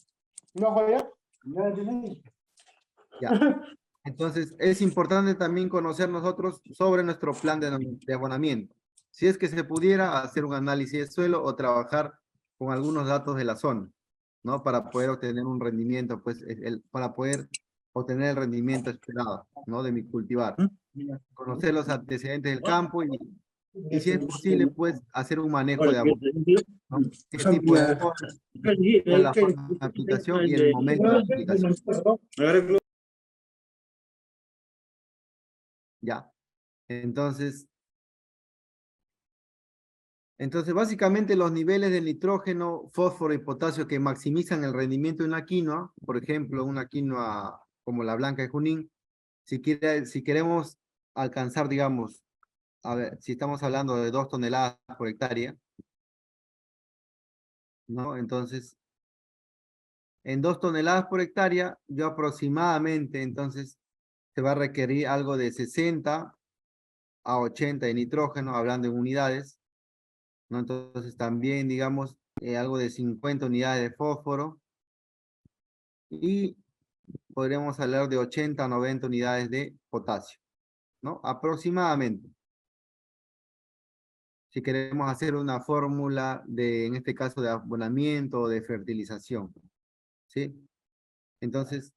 ¿No joya? No, no. Ya. Entonces, es importante también conocer nosotros sobre nuestro plan de abonamiento. Si es que se pudiera hacer un análisis de suelo o trabajar con algunos datos de la zona, ¿no? Para poder obtener un rendimiento, pues, para poder obtener el rendimiento esperado, ¿no? De mi cultivar. Conocer los antecedentes del campo y si es posible, pues, hacer un manejo de abono, ¿no? ¿Qué tipo de abono? ¿Cuál es la forma de aplicación y el momento de aplicación? Ya. Entonces, básicamente los niveles de nitrógeno, fósforo y potasio que maximizan el rendimiento de una quinoa, por ejemplo, una quinoa como la blanca de Junín, si queremos alcanzar, digamos, a ver, si estamos hablando de 2 toneladas por hectárea, ¿no? Entonces, en 2 toneladas por hectárea, yo aproximadamente, entonces, se va a requerir algo de 60 a 80 de nitrógeno, hablando en unidades, ¿no? Entonces también, digamos, algo de 50 unidades de fósforo y podríamos hablar de 80 a 90 unidades de potasio, ¿no? Aproximadamente. Si queremos hacer una fórmula de, en este caso, de abonamiento o de fertilización, ¿sí? Entonces,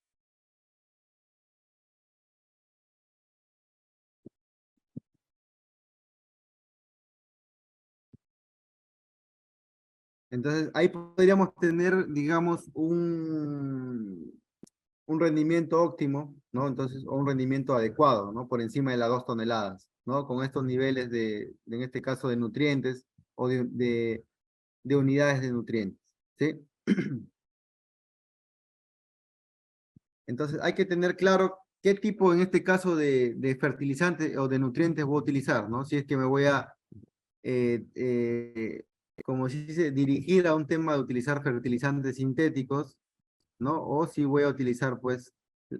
ahí podríamos tener, digamos, un rendimiento óptimo, ¿no? Entonces, o un rendimiento adecuado, ¿no? Por encima de las 2 toneladas, ¿no? Con estos niveles en este caso, de nutrientes o de unidades de nutrientes, ¿sí? Entonces, hay que tener claro qué tipo, en este caso, de fertilizante o de nutrientes voy a utilizar, ¿no? Si es que me voy a, eh, eh, como se dice, dirigir a un tema de utilizar fertilizantes sintéticos, ¿no? O si voy a utilizar, pues,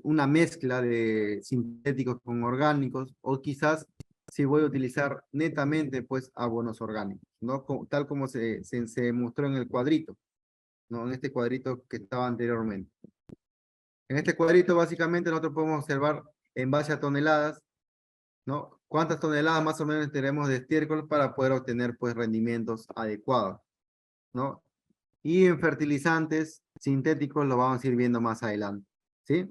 una mezcla de sintéticos con orgánicos, o quizás si voy a utilizar netamente, pues, abonos orgánicos, ¿no? Tal como se mostró en el cuadrito, ¿no? En este cuadrito que estaba anteriormente. En este cuadrito, básicamente, nosotros podemos observar en base a toneladas, ¿no? Cuántas toneladas más o menos tenemos de estiércol para poder obtener, pues, rendimientos adecuados, ¿no? Y en fertilizantes sintéticos lo vamos a ir viendo más adelante, ¿sí?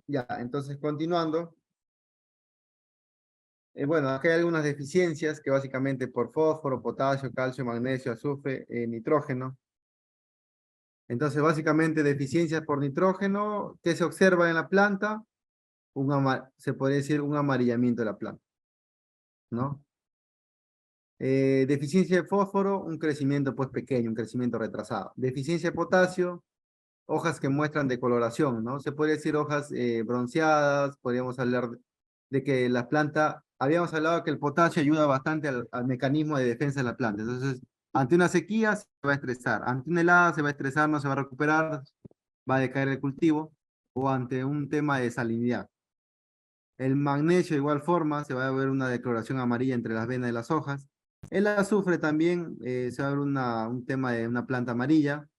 Ya, entonces continuando. Bueno, acá hay algunas deficiencias que básicamente por fósforo, potasio, calcio, magnesio, azufre, nitrógeno. Entonces, básicamente deficiencias por nitrógeno, ¿qué se observa en la planta? Se podría decir un amarillamiento de la planta, ¿no? Deficiencia de fósforo, un crecimiento pues pequeño, un crecimiento retrasado. Deficiencia de potasio, hojas que muestran decoloración, ¿no? Se podría decir hojas bronceadas, podríamos hablar de que la planta, habíamos hablado que el potasio ayuda bastante al mecanismo de defensa de la planta. Entonces, ante una sequía se va a estresar, ante una helada se va a estresar, no se va a recuperar, va a decaer el cultivo, o ante un tema de salinidad. El magnesio, de igual forma, se va a ver una decoloración amarilla entre las venas de las hojas. El azufre también se va a ver un tema de una planta amarilla,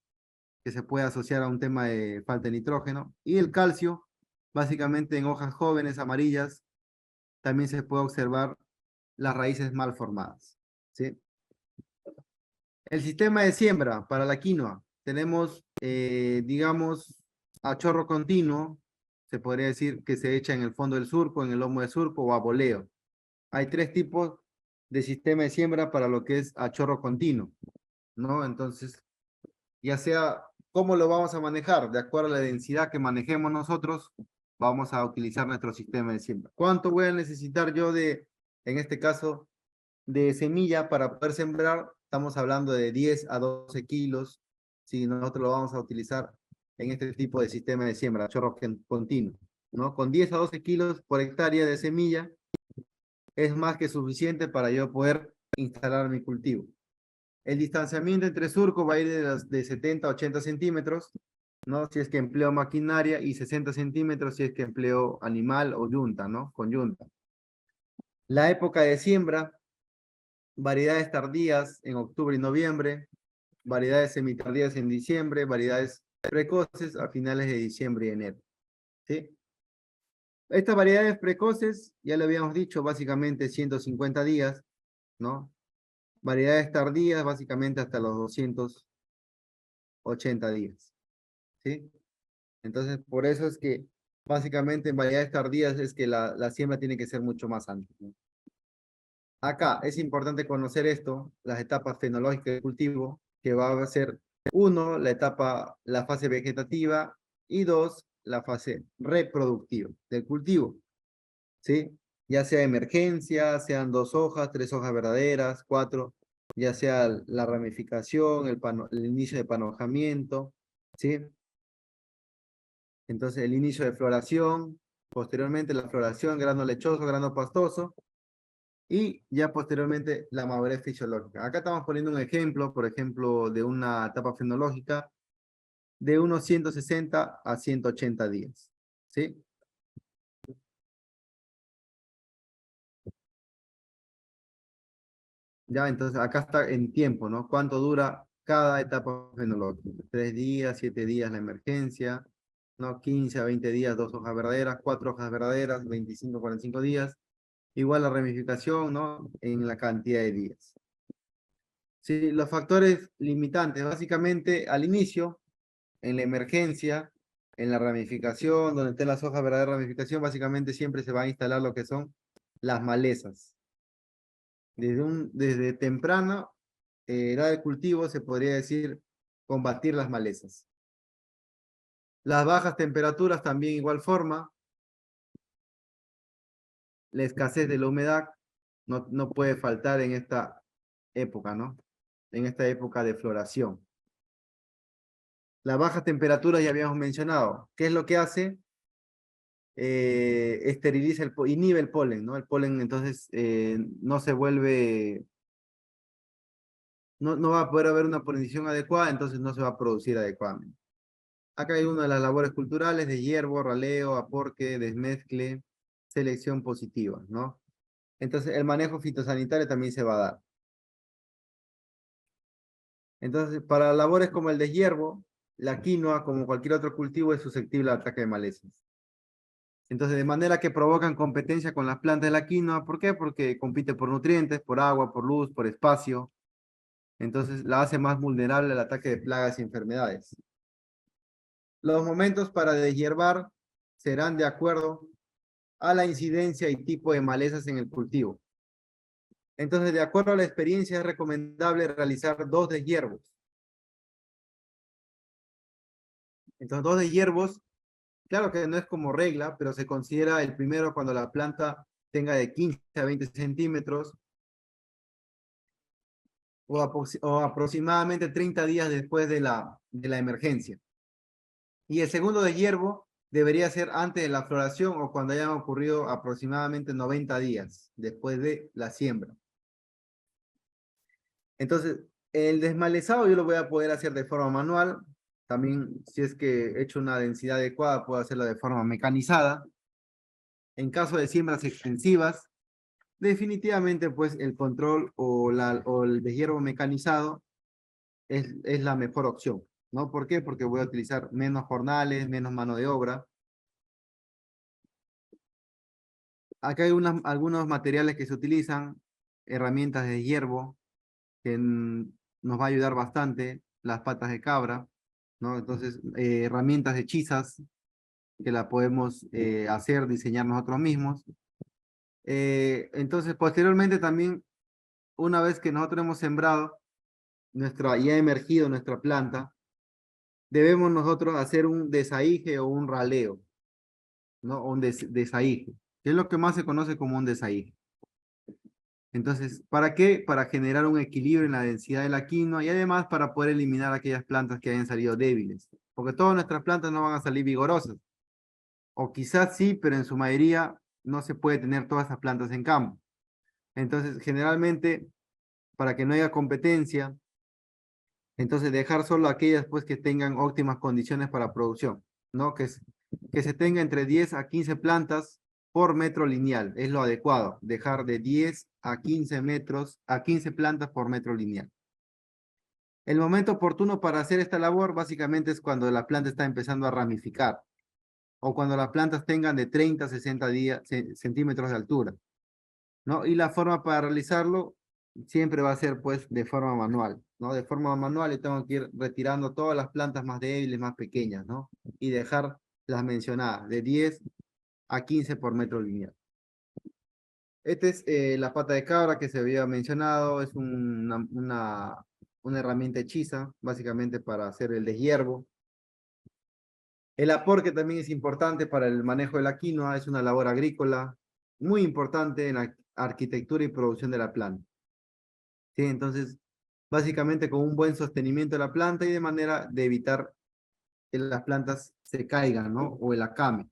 que se puede asociar a un tema de falta de nitrógeno. Y el calcio, básicamente en hojas jóvenes amarillas, también se puede observar las raíces mal formadas, ¿sí? El sistema de siembra para la quinoa. Tenemos, digamos, a chorro continuo, se podría decir que se echa en el fondo del surco, en el lomo de surco o a boleo. Hay 3 tipos de sistema de siembra para lo que es a chorro continuo, ¿no? Entonces, ya sea cómo lo vamos a manejar, de acuerdo a la densidad que manejemos nosotros, vamos a utilizar nuestro sistema de siembra. ¿Cuánto voy a necesitar yo en este caso, de semilla para poder sembrar? Estamos hablando de 10 a 12 kilos, si nosotros lo vamos a utilizar en este tipo de sistema de siembra, chorro continuo, ¿no? Con 10 a 12 kilos por hectárea de semilla, es más que suficiente para yo poder instalar mi cultivo. El distanciamiento entre surcos va a ir de 70 a 80 centímetros, ¿no? Si es que empleo maquinaria, y 60 centímetros si es que empleo animal o yunta, ¿no? Con yunta. La época de siembra, variedades tardías en octubre y noviembre, variedades semitardías en diciembre, variedades precoces a finales de diciembre y enero, ¿sí? Estas variedades precoces, ya lo habíamos dicho, básicamente 150 días, ¿no? Variedades tardías, básicamente hasta los 280 días, ¿sí? Entonces, por eso es que básicamente en variedades tardías es que la siembra tiene que ser mucho más antes, ¿no? Acá es importante conocer esto, las etapas fenológicas del cultivo, que va a ser, uno, la fase vegetativa, y dos, la fase reproductiva del cultivo, ¿sí? Ya sea emergencia, sean 2 hojas, 3 hojas verdaderas, 4, ya sea la ramificación, el inicio de panojamiento, ¿sí? Entonces el inicio de floración, posteriormente la floración, grano lechoso, grano pastoso, y ya posteriormente la madurez fisiológica. Acá estamos poniendo un ejemplo, por ejemplo, de una etapa fenológica de unos 160 a 180 días, ¿sí? Ya, entonces acá está en tiempo, ¿no? ¿Cuánto dura cada etapa fenológica? 3 días, 7 días la emergencia, ¿no? 15 a 20 días, 2 hojas verdaderas, 4 hojas verdaderas, 25 a 45 días. Igual la ramificación, ¿no? En la cantidad de días. Sí, los factores limitantes, básicamente al inicio, en la emergencia, en la ramificación, donde estén las hojas verdaderas de ramificación, básicamente siempre se va a instalar lo que son las malezas. Desde temprana edad de cultivo se podría decir combatir las malezas. Las bajas temperaturas también igual forma, la escasez de la humedad no puede faltar en esta época, ¿no? En esta época de floración. La baja temperatura ya habíamos mencionado. ¿Qué es lo que hace? Esteriliza inhibe el polen, ¿no? El polen entonces no se vuelve, no va a poder haber una polinización adecuada, entonces no se va a producir adecuadamente. Acá hay una de las labores culturales de hierbo, raleo, aporque, desmezcle, selección positiva, ¿no? Entonces el manejo fitosanitario también se va a dar. Entonces, para labores como el deshiervo, la quinoa, como cualquier otro cultivo, es susceptible al ataque de malezas. Entonces, de manera que provocan competencia con las plantas de la quinoa. ¿Por qué? Porque compite por nutrientes, por agua, por luz, por espacio. Entonces, la hace más vulnerable al ataque de plagas y enfermedades. Los momentos para deshiervar serán de acuerdo a la incidencia y tipo de malezas en el cultivo. Entonces, de acuerdo a la experiencia, es recomendable realizar 2 deshiervos. Entonces, 2 deshiervos, claro que no es como regla, pero se considera el primero cuando la planta tenga de 15 a 20 centímetros o aproximadamente 30 días después de la emergencia. Y el segundo deshiervo debería ser antes de la floración o cuando hayan ocurrido aproximadamente 90 días después de la siembra. Entonces, el desmalezado yo lo voy a poder hacer de forma manual. También, si es que he hecho una densidad adecuada, puedo hacerlo de forma mecanizada. En caso de siembras extensivas, definitivamente pues el control o el deshiervo mecanizado es la mejor opción, ¿no? ¿Por qué? Porque voy a utilizar menos jornales, menos mano de obra. Acá hay algunos materiales que se utilizan, herramientas de hierbo, que nos va a ayudar bastante, las patas de cabra, ¿no? Entonces, herramientas hechizas, que la podemos hacer, diseñar nosotros mismos. Entonces, posteriormente también, una vez que nosotros hemos sembrado, ya ha emergido nuestra planta, debemos nosotros hacer un desaige o un raleo, ¿no? Un desaige, que es lo que más se conoce como un desaige. Entonces, ¿para qué? Para generar un equilibrio en la densidad de la quinoa y además para poder eliminar aquellas plantas que hayan salido débiles. Porque todas nuestras plantas no van a salir vigorosas. O quizás sí, pero en su mayoría no se puede tener todas esas plantas en campo. Entonces, generalmente, para que no haya competencia Entonces dejar solo aquellas pues que tengan óptimas condiciones para producción, ¿no? Que se tenga entre 10 a 15 plantas por metro lineal, es lo adecuado, dejar de 10 a 15 metros, a 15 plantas por metro lineal. El momento oportuno para hacer esta labor básicamente es cuando la planta está empezando a ramificar o cuando las plantas tengan de 30 a 60 centímetros de altura, ¿no? Y la forma para realizarlo siempre va a ser pues de forma manual, ¿no? De forma manual yo tengo que ir retirando todas las plantas más débiles, más pequeñas, ¿no? Y dejar las mencionadas de 10 a 15 por metro lineal. Esta es la pata de cabra que se había mencionado, es una herramienta hechiza, básicamente para hacer el deshiervo. El apor, que también es importante para el manejo de la quinoa, es una labor agrícola muy importante en la arquitectura y producción de la planta. ¿Sí? Entonces, básicamente con un buen sostenimiento de la planta y de manera de evitar que las plantas se caigan, ¿no? O el acame.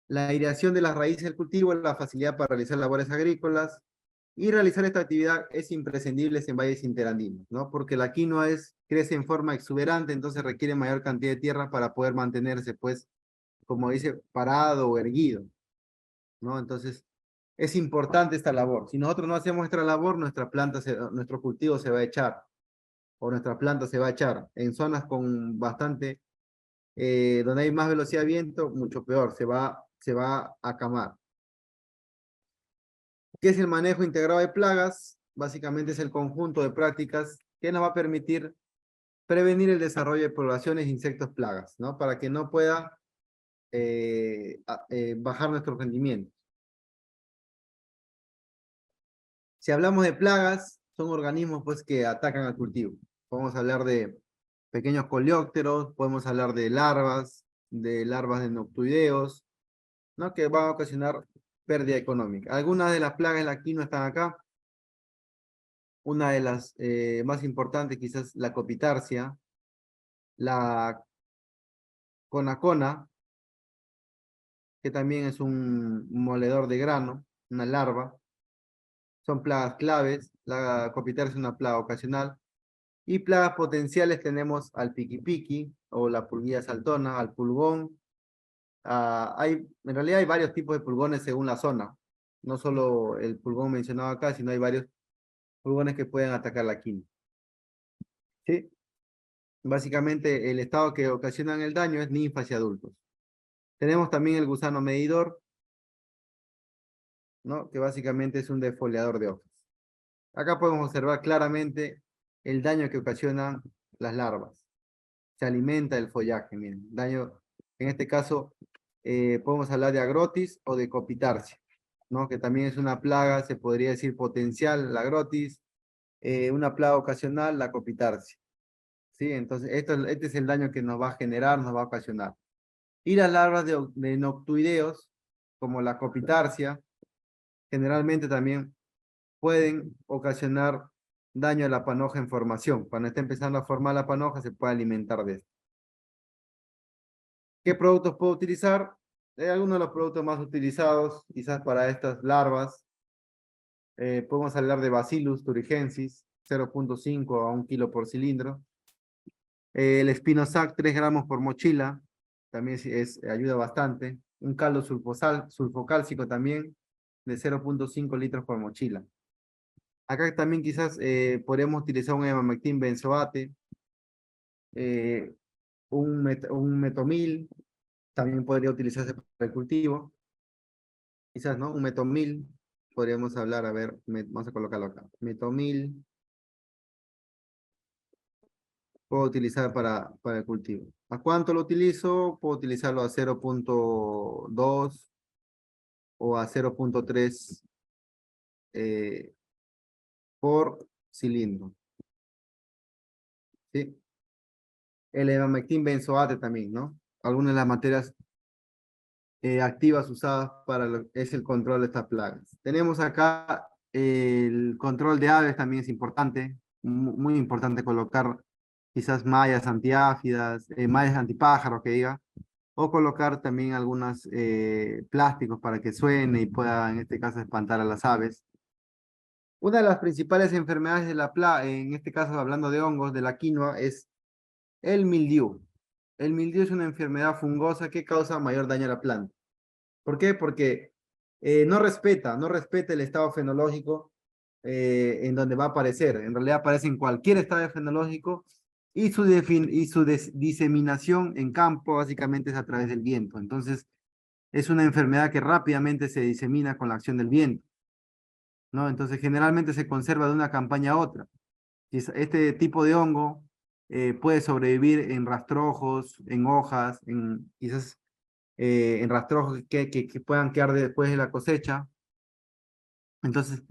La aireación de las raíces del cultivo, la facilidad para realizar labores agrícolas y realizar esta actividad es imprescindible en valles interandinos, ¿no? Porque la quinoa crece en forma exuberante, entonces requiere mayor cantidad de tierra para poder mantenerse, pues, como dice, parado o erguido, ¿no? Entonces, es importante esta labor. Si nosotros no hacemos nuestra labor, nuestro cultivo se va a echar, o nuestra planta se va a echar. En zonas con bastante, donde hay más velocidad de viento, mucho peor, se va a acamar. ¿Qué es el manejo integrado de plagas? Básicamente es el conjunto de prácticas que nos va a permitir prevenir el desarrollo de poblaciones de insectos plagas, ¿no? Para que no pueda bajar nuestro rendimiento. Si hablamos de plagas, son organismos pues que atacan al cultivo. Podemos hablar de pequeños coleópteros, podemos hablar de larvas de noctuideos, ¿no? Que van a ocasionar pérdida económica. Algunas de las plagas de la quinoa están acá. Una de las más importantes quizás la copitarsia, la conacona, que también es un moledor de grano, una larva. Son plagas claves. La copitarsia es una plaga ocasional. Y plagas potenciales tenemos al piqui o la pulguilla saltona, al pulgón. En realidad hay varios tipos de pulgones según la zona. No solo el pulgón mencionado acá, sino hay varios pulgones que pueden atacar la quinoa. ¿Sí? Básicamente el estado que ocasionan el daño es ninfas y adultos. Tenemos también el gusano medidor, ¿no? Que básicamente es un defoliador de hojas. Acá podemos observar claramente el daño que ocasionan las larvas. Se alimenta el follaje, miren. Daño, en este caso, podemos hablar de agrotis o de copitarsia, ¿no? Que también es una plaga, se podría decir potencial, la agrotis, una plaga ocasional, la copitarsia. ¿Sí? Entonces, este es el daño que nos va a generar, nos va a ocasionar. Y las larvas de noctuideos, como la copitarsia, generalmente también pueden ocasionar daño a la panoja en formación. Cuando está empezando a formar la panoja, se puede alimentar de esto. ¿Qué productos puedo utilizar? Algunos de los productos más utilizados, quizás para estas larvas, podemos hablar de Bacillus thuringiensis, 0.5 a 1 kilo por cilindro. El Spinosac, 3 gramos por mochila, también ayuda bastante. Un caldo sulfocálcico también, de 0.5 litros por mochila. Acá también quizás podemos utilizar un emamectin benzoate, un metomil, también podría utilizarse para el cultivo. Quizás, ¿no? Un metomil, podríamos hablar, a ver, vamos a colocarlo acá. Metomil, puedo utilizar para el cultivo. ¿A cuánto lo utilizo? Puedo utilizarlo a 0.2 o a 0.3 por cilindro. ¿Sí? El emamectin benzoate también, ¿no? Algunas de las materias activas usadas es el control de estas plagas. Tenemos acá el control de aves, también es importante, muy importante colocar quizás mallas antiáfidas, mallas antipájaros que diga, o colocar también algunos plásticos para que suene y pueda en este caso espantar a las aves. Una de las principales enfermedades de la plaga, en este caso hablando de hongos, de la quinoa, es el mildiu. El mildiu es una enfermedad fungosa que causa mayor daño a la planta. ¿Por qué? Porque no respeta el estado fenológico en donde va a aparecer. En realidad aparece en cualquier estado fenológico y su diseminación en campo básicamente es a través del viento. Entonces, es una enfermedad que rápidamente se disemina con la acción del viento, ¿no? Entonces, generalmente se conserva de una campaña a otra. Este tipo de hongo puede sobrevivir en rastrojos, en hojas, quizás en rastrojos que puedan quedar después de la cosecha. Entonces,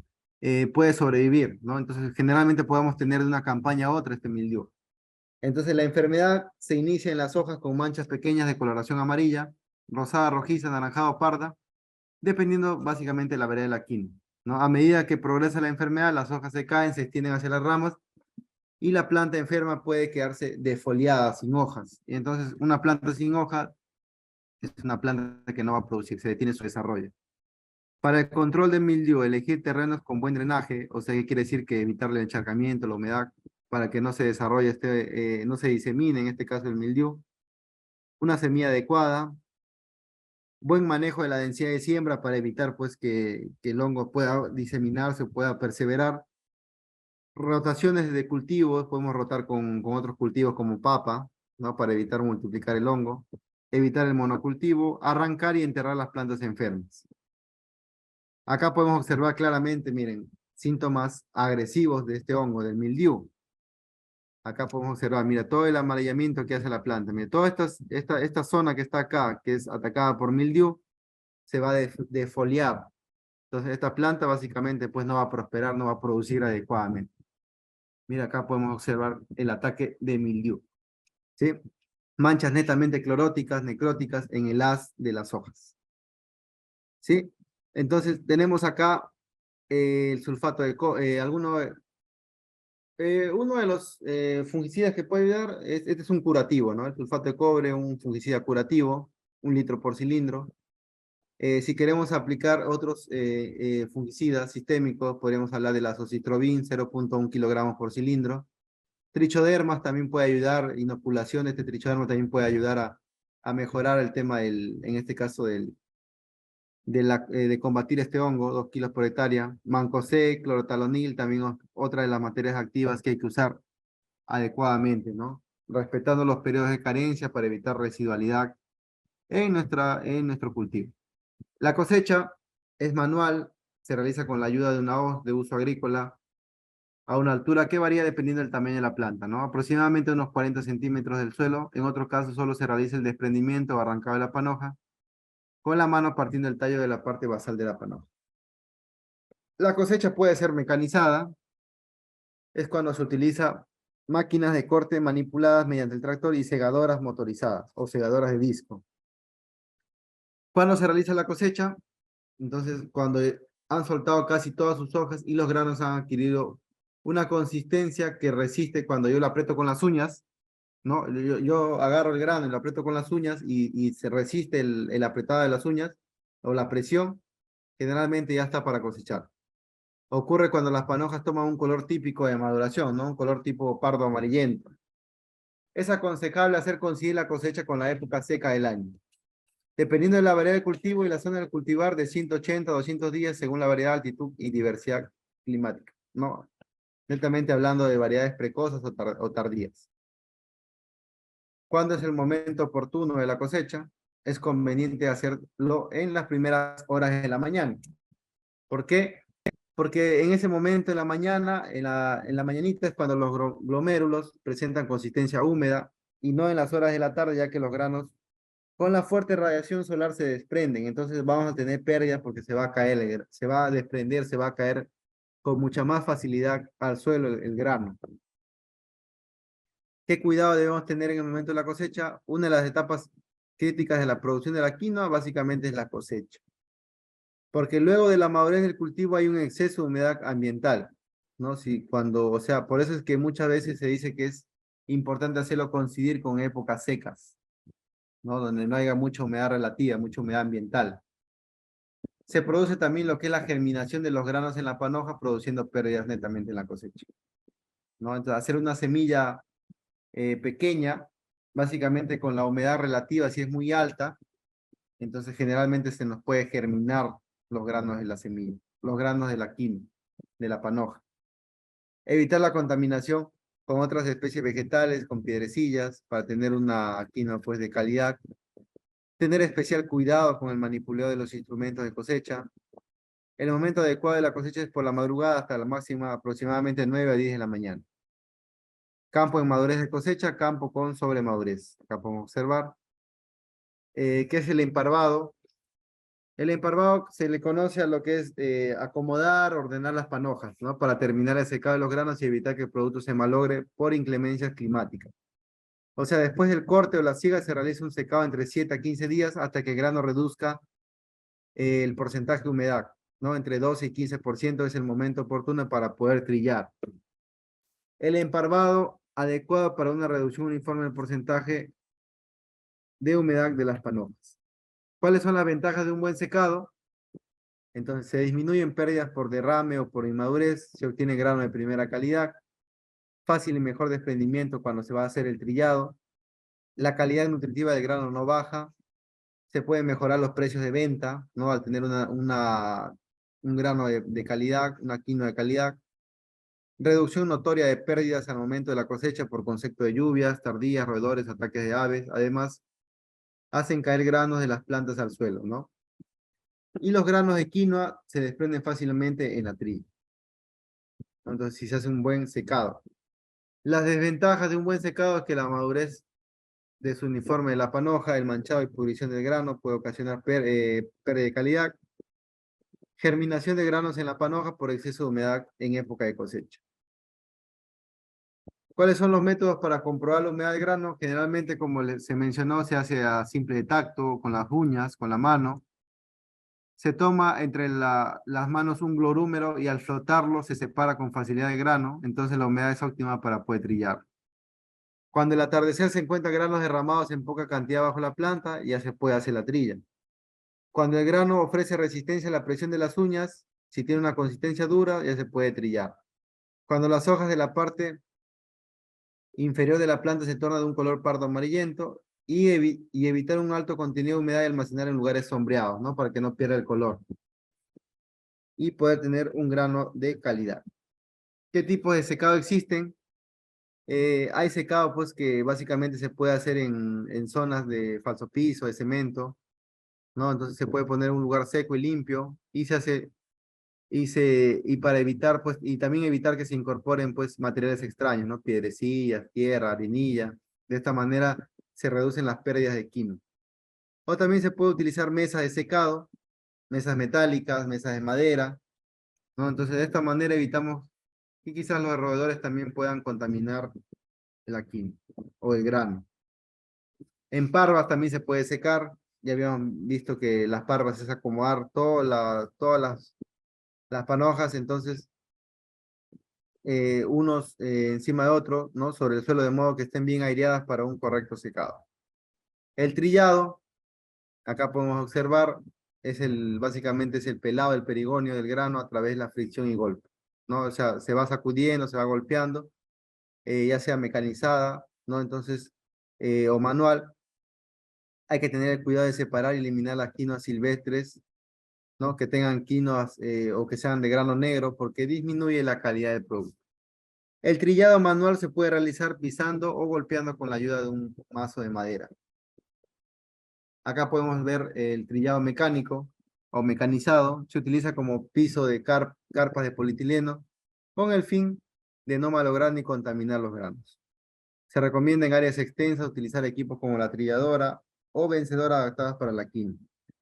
puede sobrevivir, ¿no? Entonces, generalmente podemos tener de una campaña a otra este mildiu. Entonces, la enfermedad se inicia en las hojas con manchas pequeñas de coloración amarilla, rosada, rojiza, anaranjada o parda, dependiendo básicamente de la variedad de la quinoa, ¿no? A medida que progresa la enfermedad, las hojas se caen, se extienden hacia las ramas y la planta enferma puede quedarse defoliada, sin hojas. Y entonces, una planta sin hojas es una planta que no va a producir, se detiene su desarrollo. Para el control del mildiu, elegir terrenos con buen drenaje, o sea, ¿qué quiere decir? Que evitar el encharcamiento, la humedad, para que no se desarrolle, no se disemine, en este caso el mildiu. Una semilla adecuada, buen manejo de la densidad de siembra para evitar pues que el hongo pueda diseminarse, pueda perseverar. Rotaciones de cultivos, podemos rotar con otros cultivos como papa, ¿no? Para evitar multiplicar el hongo. Evitar el monocultivo, arrancar y enterrar las plantas enfermas. Acá podemos observar claramente, miren, síntomas agresivos de este hongo, del mildiu. Acá podemos observar, mira, todo el amarillamiento que hace la planta. Mira, toda esta zona que está acá, que es atacada por mildiu, se va a defoliar. Entonces, esta planta básicamente pues no va a prosperar, no va a producir adecuadamente. Mira, acá podemos observar el ataque de mildiu, ¿sí? Manchas netamente cloróticas, necróticas en el haz de las hojas, ¿sí? Entonces, tenemos acá el sulfato de uno de los fungicidas que puede ayudar, este es un curativo, ¿no? El sulfato de cobre, un fungicida curativo, 1 litro por cilindro. Si queremos aplicar otros fungicidas sistémicos, podríamos hablar de la azoxystrobin, 0,1 kilogramos por cilindro. Trichodermas también puede ayudar, inoculación de este trichoderma también puede ayudar a mejorar el tema en este caso de combatir este hongo, 2 kilos por hectárea. Mancozeb, clorotalonil, también otra de las materias activas que hay que usar adecuadamente, ¿no? Respetando los periodos de carencia para evitar residualidad en nuestro cultivo. La cosecha es manual, se realiza con la ayuda de una hoz de uso agrícola a una altura que varía dependiendo del tamaño de la planta, ¿no? Aproximadamente unos 40 centímetros del suelo. En otros casos solo se realiza el desprendimiento o arrancado de la panoja con la mano partiendo el tallo de la parte basal de la panoja. La cosecha puede ser mecanizada, es cuando se utiliza máquinas de corte manipuladas mediante el tractor y segadoras motorizadas o segadoras de disco. Cuando se realiza la cosecha, entonces cuando han soltado casi todas sus hojas y los granos han adquirido una consistencia que resiste cuando yo lo aprieto con las uñas, ¿no? Yo agarro el grano y lo aprieto con las uñas y se resiste el apretado de las uñas o la presión, generalmente ya está para cosechar. Ocurre cuando las panojas toman un color típico de maduración, ¿no? Un color tipo pardo amarillento. Es aconsejable hacer coincidir la cosecha con la época seca del año. Dependiendo de la variedad de cultivo y la zona del cultivar, de 180 a 200 días según la variedad, altitud y diversidad climática. No, netamente hablando de variedades precoces o tardías. ¿Cuándo es el momento oportuno de la cosecha? Es conveniente hacerlo en las primeras horas de la mañana. ¿Por qué? Porque en ese momento de la mañana, en la mañanita es cuando los glomérulos presentan consistencia húmeda y no en las horas de la tarde, ya que los granos con la fuerte radiación solar se desprenden. Entonces vamos a tener pérdidas porque se va a caer, se va a desprender, se va a caer con mucha más facilidad al suelo el grano. ¿Qué cuidado debemos tener en el momento de la cosecha? Una de las etapas críticas de la producción de la quinoa básicamente es la cosecha. Porque luego de la madurez del cultivo hay un exceso de humedad ambiental, ¿no? O sea, por eso es que muchas veces se dice que es importante hacerlo coincidir con épocas secas, ¿no? Donde no haya mucha humedad relativa, mucha humedad ambiental. Se produce también lo que es la germinación de los granos en la panoja, produciendo pérdidas netamente en la cosecha, ¿no? Entonces, hacer una semilla pequeña, básicamente con la humedad relativa, si es muy alta, entonces generalmente se nos puede germinar los granos de la semilla, los granos de la quinoa, de la panoja. Evitar la contaminación con otras especies vegetales, con piedrecillas, para tener una quinoa pues de calidad. Tener especial cuidado con el manipuleo de los instrumentos de cosecha. El momento adecuado de la cosecha es por la madrugada hasta la máxima aproximadamente 9 a 10 de la mañana. Campo en madurez de cosecha, campo con sobremadurez. Acá podemos observar. ¿Qué es el emparvado? El emparvado se le conoce a lo que es acomodar, ordenar las panojas, ¿no? Para terminar el secado de los granos y evitar que el producto se malogre por inclemencias climáticas. O sea, después del corte o la siega se realiza un secado entre 7 a 15 días hasta que el grano reduzca el porcentaje de humedad, ¿no? Entre 12 y 15% es el momento oportuno para poder trillar. El emparvado adecuado para una reducción uniforme del porcentaje de humedad de las panojas. ¿Cuáles son las ventajas de un buen secado? Entonces, se disminuyen pérdidas por derrame o por inmadurez, se obtiene grano de primera calidad, fácil y mejor desprendimiento cuando se va a hacer el trillado, la calidad nutritiva del grano no baja, se pueden mejorar los precios de venta, ¿no? Al tener un grano de calidad, una quinoa de calidad, reducción notoria de pérdidas al momento de la cosecha por concepto de lluvias, tardías, roedores, ataques de aves, además, hacen caer granos de las plantas al suelo, ¿no? Y los granos de quinoa se desprenden fácilmente en la trilla. Entonces, si se hace un buen secado. Las desventajas de un buen secado es que la madurez de su uniforme de la panoja, el manchado y pudrición del grano puede ocasionar pérdida de calidad. Germinación de granos en la panoja por exceso de humedad en época de cosecha. ¿Cuáles son los métodos para comprobar la humedad del grano? Generalmente, como se mencionó, se hace a simple tacto, con las uñas, con la mano. Se toma entre las manos un glorúmero y al flotarlo se separa con facilidad el grano, entonces la humedad es óptima para poder trillar. Cuando el atardecer se encuentra granos derramados en poca cantidad bajo la planta, ya se puede hacer la trilla. Cuando el grano ofrece resistencia a la presión de las uñas, si tiene una consistencia dura, ya se puede trillar. Cuando las hojas de la parte inferior de la planta se tornan de un color pardo amarillento y evitar un alto contenido de humedad y almacenar en lugares sombreados, ¿no? Para que no pierda el color. Y poder tener un grano de calidad. ¿Qué tipos de secado existen? Hay secado pues que básicamente se puede hacer en zonas de falso piso, de cemento, ¿no? Entonces se puede poner un lugar seco y limpio y se hace y para evitar pues y también evitar que se incorporen pues materiales extraños, ¿no? Piedrecillas, tierra, arenilla. De esta manera se reducen las pérdidas de quinoa. O también se puede utilizar mesas de secado, mesas metálicas, mesas de madera, ¿no? Entonces de esta manera evitamos que quizás los roedores también puedan contaminar la quinoa o el grano. En parvas también se puede secar. Ya habíamos visto que las parvas es acomodar todas las panojas, entonces unos encima de otros, ¿no? Sobre el suelo de modo que estén bien aireadas para un correcto secado. El trillado, acá podemos observar, básicamente es el pelado del perigonio del grano a través de la fricción y golpe, ¿no? O sea, se va sacudiendo, se va golpeando, ya sea mecanizada, ¿no? Entonces, o manual. Hay que tener el cuidado de separar y eliminar las quinoas silvestres, ¿no? Que tengan quinoas o que sean de grano negro, porque disminuye la calidad del producto. El trillado manual se puede realizar pisando o golpeando con la ayuda de un mazo de madera. Acá podemos ver el trillado mecánico o mecanizado. Se utiliza como piso de carpas de polietileno con el fin de no malograr ni contaminar los granos. Se recomienda en áreas extensas utilizar equipos como la trilladora o vencedora adaptadas para la quinoa.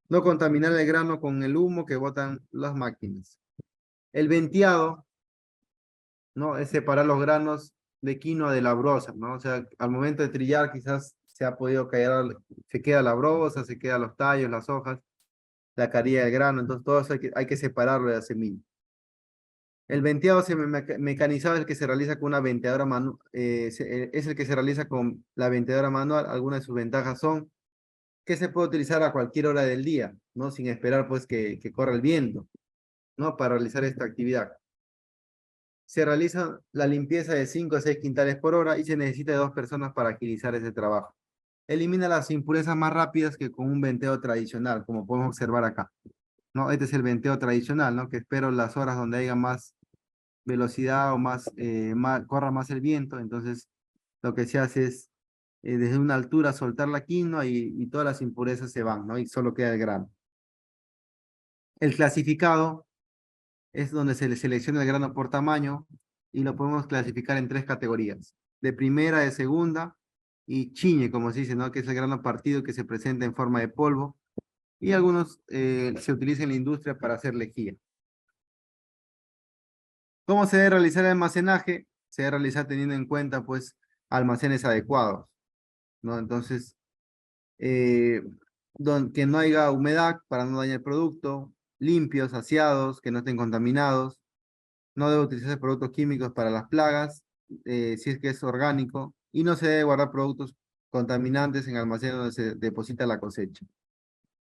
No contaminar el grano con el humo que botan las máquinas. El venteado, ¿no? Es separar los granos de quinoa de la brosa, ¿no? O sea, al momento de trillar quizás se ha podido caer, se queda la brosa, se quedan los tallos, las hojas, la carilla del grano, entonces todo eso hay que separarlo de la semilla. El venteado mecanizado es el que se realiza con una venteadora manual, es el que se realiza con la venteadora manual. Algunas de sus ventajas son que se puede utilizar a cualquier hora del día, ¿no? Sin esperar pues que corra el viento, ¿no? Para realizar esta actividad. Se realiza la limpieza de 5 a 6 quintales por hora y se necesita de 2 personas para agilizar ese trabajo. Elimina las impurezas más rápidas que con un venteo tradicional, como podemos observar acá, ¿no? Este es el venteo tradicional, ¿no? Que espero las horas donde haya más velocidad o corra más el viento. Entonces, lo que se hace es desde una altura soltar la quinoa y todas las impurezas se van, ¿no? Y solo queda el grano. El clasificado es donde se le selecciona el grano por tamaño y lo podemos clasificar en 3 categorías. De primera, de segunda y chiñe, como se dice, ¿no? Que es el grano partido que se presenta en forma de polvo y algunos se utilizan en la industria para hacer lejía. ¿Cómo se debe realizar el almacenaje? Se debe realizar teniendo en cuenta, pues, almacenes adecuados, ¿no? Entonces, que no haya humedad para no dañar el producto, limpios, aseados, que no estén contaminados. No debe utilizarse productos químicos para las plagas, si es que es orgánico, y no se debe guardar productos contaminantes en almacenes donde se deposita la cosecha.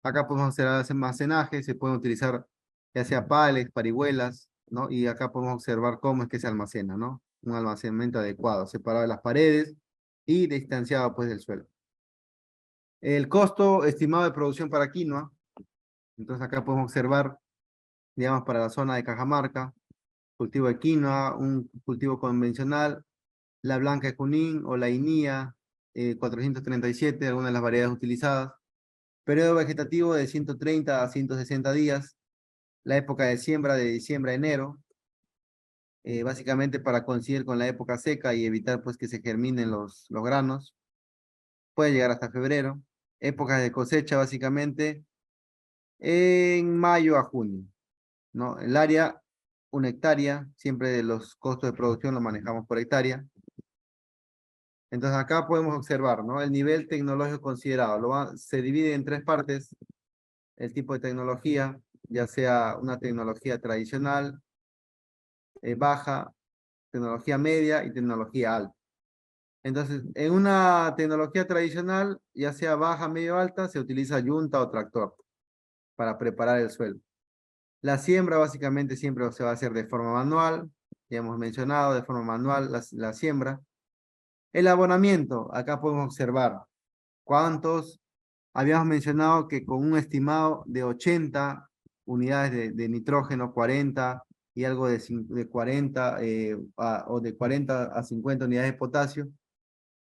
Acá podemos hacer almacenaje, se pueden utilizar ya sea pallets, parihuelas, ¿no? Y acá podemos observar cómo es que se almacena, ¿no? Un almacenamiento adecuado, separado de las paredes y distanciado pues del suelo. El costo estimado de producción para quinoa, entonces acá podemos observar, digamos, para la zona de Cajamarca, cultivo de quinoa, un cultivo convencional, la blanca de Junín o la Inía 437, algunas de las variedades utilizadas. Periodo vegetativo de 130 a 160 días. La época de siembra de diciembre a enero, básicamente para coincidir con la época seca y evitar pues que se germinen los granos. Puede llegar hasta febrero. Épocas de cosecha básicamente en mayo a junio, ¿no? El área, 1 hectárea, siempre los costos de producción los manejamos por hectárea. Entonces acá podemos observar, ¿no? El nivel tecnológico considerado. Se divide en 3 partes. El tipo de tecnología, ya sea una tecnología tradicional, baja, tecnología media y tecnología alta. Entonces, en una tecnología tradicional, ya sea baja, medio o alta, se utiliza yunta o tractor para preparar el suelo. La siembra básicamente siempre se va a hacer de forma manual, ya hemos mencionado, de forma manual la siembra. El abonamiento, acá podemos observar cuántos, habíamos mencionado que con un estimado de 80 unidades de nitrógeno, 40 y algo de 40 o de 40 a 50 unidades de potasio,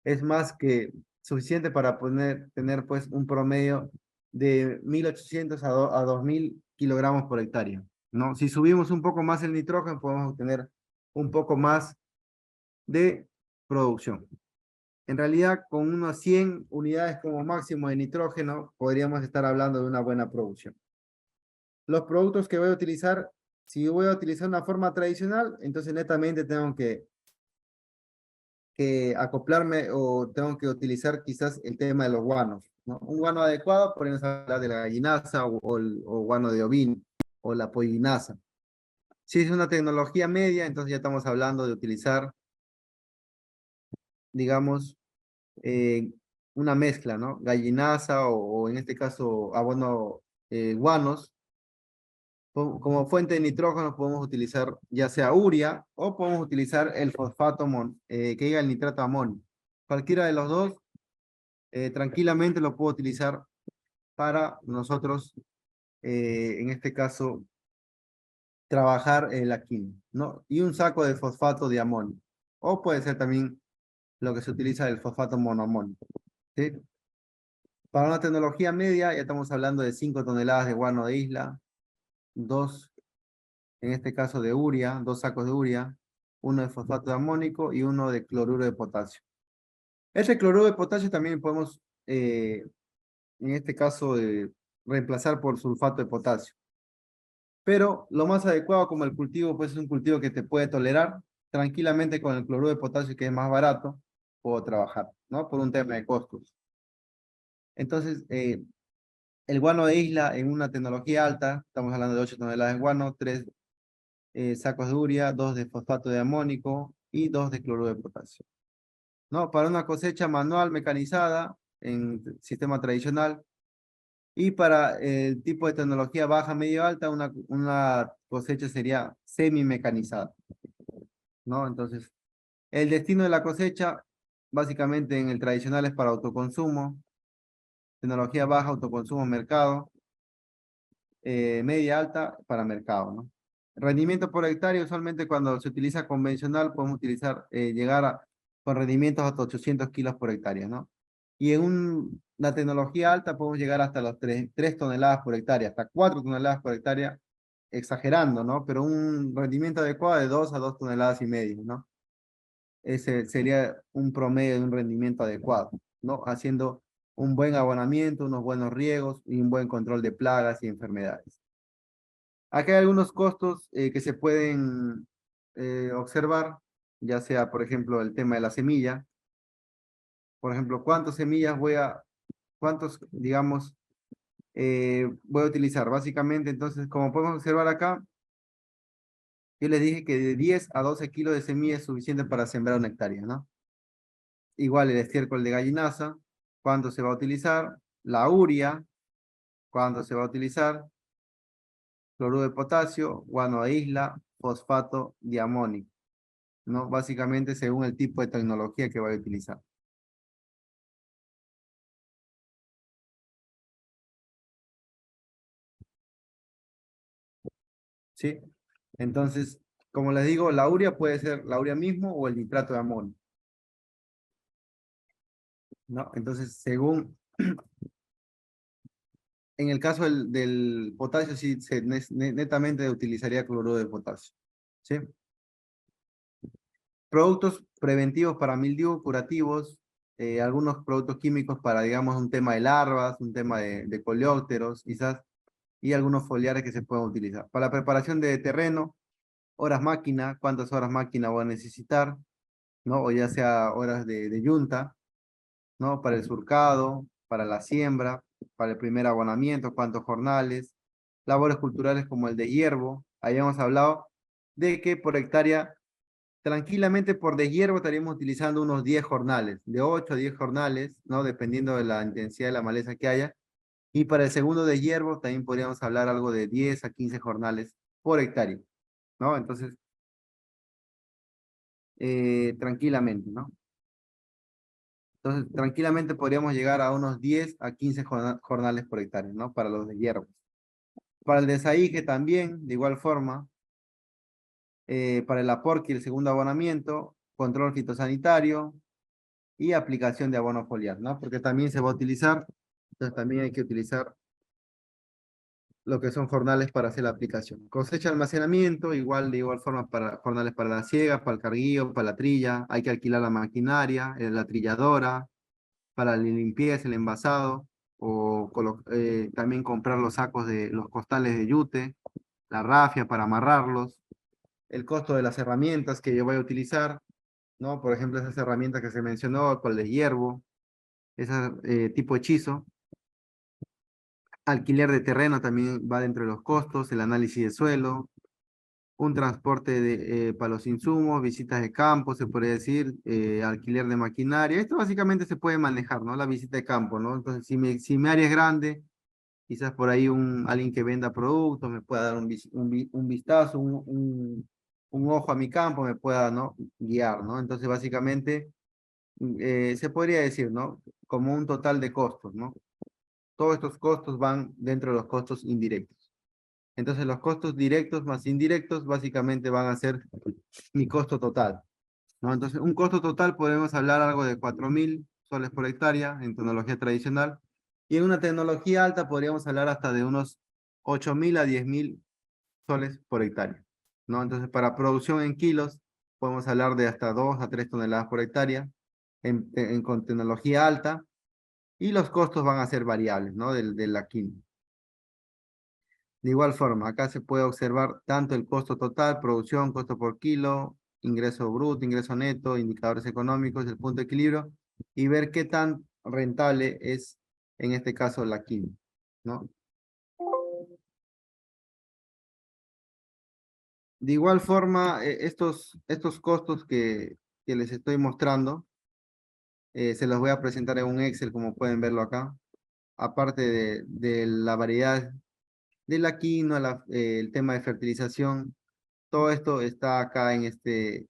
es más que suficiente para tener pues un promedio de 1.800 a 2.000 kilogramos por hectárea, ¿no? Si subimos un poco más el nitrógeno, podemos obtener un poco más de producción. En realidad, con unas 100 unidades como máximo de nitrógeno, podríamos estar hablando de una buena producción. Los productos que voy a utilizar, si voy a utilizar una forma tradicional, entonces netamente tengo que acoplarme o tengo que utilizar quizás el tema de los guanos, ¿no? Un guano adecuado, podemos hablar de la gallinaza o guano de ovino o la pollinaza. Si es una tecnología media, entonces ya estamos hablando de utilizar, digamos, una mezcla, ¿no? Gallinaza o en este caso abono guanos. Como fuente de nitrógeno podemos utilizar ya sea urea o podemos utilizar el fosfato, que diga el nitrato de amonio. Cualquiera de los dos tranquilamente lo puedo utilizar para nosotros, en este caso, trabajar la química, ¿no? Y un saco de fosfato de amonio. O puede ser también lo que se utiliza el fosfato monoamónico, ¿sí? Para una tecnología media, ya estamos hablando de 5 toneladas de guano de isla, 2, en este caso de urea, 2 sacos de urea, uno de fosfato de amónico y uno de cloruro de potasio. Este cloruro de potasio también podemos, en este caso, reemplazar por sulfato de potasio. Pero lo más adecuado como el cultivo, pues es un cultivo que te puede tolerar tranquilamente con el cloruro de potasio, que es más barato, puedo trabajar, ¿no? Por un tema de costos. Entonces, el guano de isla en una tecnología alta, estamos hablando de 8 toneladas de guano, 3 sacos de urea, 2 de fosfato de amónico y 2 de cloruro de potasio. ¿No? Para una cosecha manual mecanizada en sistema tradicional, Y para el tipo de tecnología baja, medio, alta, una cosecha sería semi-mecanizada, ¿no? Entonces, el destino de la cosecha, básicamente en el tradicional es para autoconsumo, tecnología baja, autoconsumo, mercado, media, alta, para mercado, ¿no? Rendimiento por hectárea, usualmente cuando se utiliza convencional, podemos utilizar, con rendimientos hasta 800 kilos por hectárea, ¿no? Y en la tecnología alta podemos llegar hasta los 3 toneladas por hectárea, hasta 4 toneladas por hectárea, exagerando, ¿no? Pero un rendimiento adecuado de 2 a 2 toneladas y media, ¿no? Ese sería un promedio de un rendimiento adecuado, ¿no? Haciendo un buen abonamiento, unos buenos riegos y un buen control de plagas y enfermedades. Acá hay algunos costos que se pueden observar, ya sea, por ejemplo, el tema de la semilla. Por ejemplo, ¿cuántas semillas cuántos, digamos, voy a utilizar? Básicamente, entonces, como podemos observar acá, yo les dije que de 10 a 12 kilos de semilla es suficiente para sembrar una hectárea, ¿no? Igual el estiércol de gallinaza, ¿cuánto se va a utilizar? La urea, ¿cuánto se va a utilizar? Cloruro de potasio, guano de isla, fosfato diamónico, ¿no? Básicamente según el tipo de tecnología que vaya a utilizar. ¿Sí? Entonces, como les digo, la urea puede ser la urea mismo o el nitrato de amonio, ¿no? Entonces, según, en el caso del potasio, sí, netamente utilizaría cloruro de potasio, ¿sí? Productos preventivos para mildiu, curativos, algunos productos químicos para, digamos, un tema de larvas, un tema de coleópteros, quizás, y algunos foliares que se pueden utilizar. Para la preparación de terreno, horas máquina, cuántas horas máquina voy a necesitar, ¿no? O ya sea horas de yunta, ¿no? Para el surcado, para la siembra, para el primer abonamiento, cuántos jornales, labores culturales como el de hierbo. Ahí hemos hablado de que por hectárea, tranquilamente por deshiervo estaríamos utilizando unos 10 jornales, de 8 a 10 jornales, ¿no? Dependiendo de la intensidad de la maleza que haya. Y para el segundo deshiervo también podríamos hablar algo de 10 a 15 jornales por hectárea, ¿no? Entonces, tranquilamente, ¿no? Entonces, tranquilamente podríamos llegar a unos 10 a 15 jornales por hectárea, ¿no? Para los deshiervos. Para el desaige también, de igual forma, para el aporte y el segundo abonamiento, control fitosanitario y aplicación de abono foliar, ¿no? Porque también se va a utilizar, entonces también hay que utilizar lo que son jornales para hacer la aplicación. Cosecha, almacenamiento, igual de igual forma para jornales para la siega, para el carguillo, para la trilla, hay que alquilar la maquinaria, la trilladora, para la limpieza, el envasado, o también comprar los sacos de los costales de yute, la rafia para amarrarlos, el costo de las herramientas que yo voy a utilizar, ¿no? Por ejemplo, esas herramientas que se mencionó, con el de hierbo, ese tipo de hechizo. Alquiler de terreno también va dentro de los costos, el análisis de suelo, un transporte para los insumos, visitas de campo, se puede decir, alquiler de maquinaria. Esto básicamente se puede manejar, ¿no? La visita de campo, ¿no? Entonces, si mi área es grande, quizás por ahí alguien que venda productos me pueda dar un vistazo, un ojo a mi campo, me pueda, ¿no? Guiar, ¿no? Entonces, básicamente, se podría decir, ¿no? Como un total de costos, ¿no? Todos estos costos van dentro de los costos indirectos. Entonces, los costos directos más indirectos básicamente van a ser mi costo total, ¿no? Entonces, un costo total podemos hablar algo de 4.000 soles por hectárea en tecnología tradicional. Y en una tecnología alta podríamos hablar hasta de unos 8.000 a 10.000 soles por hectárea, ¿no? Entonces, para producción en kilos, podemos hablar de hasta 2 a 3 toneladas por hectárea con tecnología alta. Y los costos van a ser variables, ¿no? De la química. De igual forma, acá se puede observar tanto el costo total, producción, costo por kilo, ingreso bruto, ingreso neto, indicadores económicos, el punto de equilibrio, y ver qué tan rentable es, en este caso, la química, ¿no? De igual forma, estos costos que les estoy mostrando, se los voy a presentar en un Excel, como pueden verlo acá. aparte de la variedad de la quinoa, el tema de fertilización, todo esto está acá en este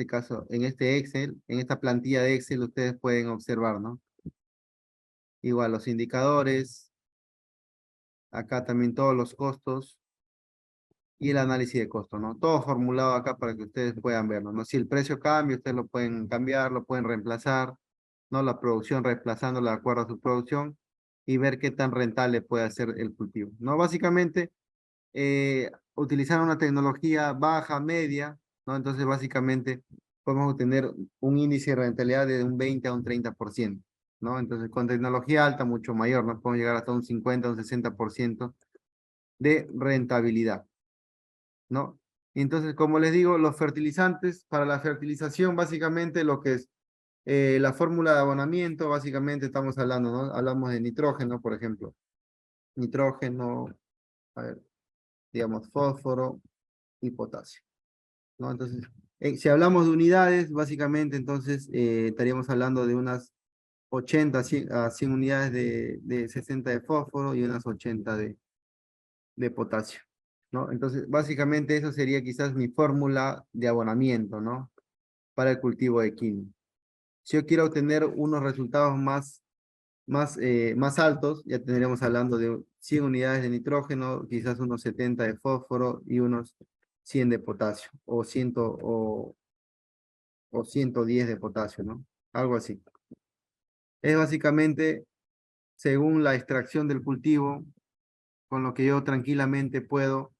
caso, en este Excel, en esta plantilla de Excel, ustedes pueden observar, ¿no? Igual los indicadores, acá también todos los costos y el análisis de costo, ¿no? Todo formulado acá para que ustedes puedan verlo, ¿no? Si el precio cambia, ustedes lo pueden cambiar, lo pueden reemplazar, ¿no? La producción reemplazándola de acuerdo a su producción y ver qué tan rentable puede ser el cultivo, ¿no? Básicamente, utilizar una tecnología baja, media, ¿no? Entonces, básicamente, podemos obtener un índice de rentabilidad de un 20 a un 30%, ¿no? Entonces, con tecnología alta, mucho mayor, ¿no? Podemos llegar hasta un 50 a un 60% de rentabilidad, ¿no? Entonces, como les digo, los fertilizantes, para la fertilización, básicamente lo que es la fórmula de abonamiento, básicamente estamos hablando, ¿no? Hablamos de nitrógeno, por ejemplo. Nitrógeno, a ver, digamos, fósforo y potasio, ¿no? Entonces, si hablamos de unidades, básicamente, entonces, estaríamos hablando de unas 80 a 100 unidades de 60 de fósforo y unas 80 de potasio, ¿no? Entonces, básicamente, eso sería quizás mi fórmula de abonamiento, ¿no? Para el cultivo de quinoa. Si yo quiero obtener unos resultados más altos, ya tendríamos hablando de 100 unidades de nitrógeno, quizás unos 70 de fósforo y unos 100 de potasio, o 110 de potasio, ¿no? Algo así. Es básicamente según la extracción del cultivo, con lo que yo tranquilamente puedo,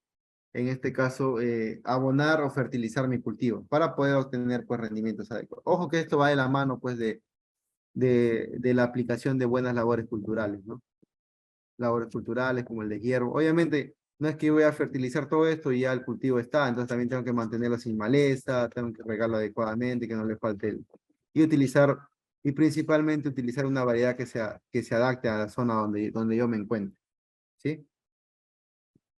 en este caso, abonar o fertilizar mi cultivo, para poder obtener, pues, rendimientos adecuados. Ojo que esto va de la mano, pues, de la aplicación de buenas labores culturales, ¿no? Labores culturales como el de hierro. Obviamente, no es que voy a fertilizar todo esto y ya el cultivo está, entonces también tengo que mantenerlo sin maleza, tengo que regarlo adecuadamente, que no le falte y principalmente utilizar una variedad que se adapte a la zona donde yo me encuentro, ¿sí?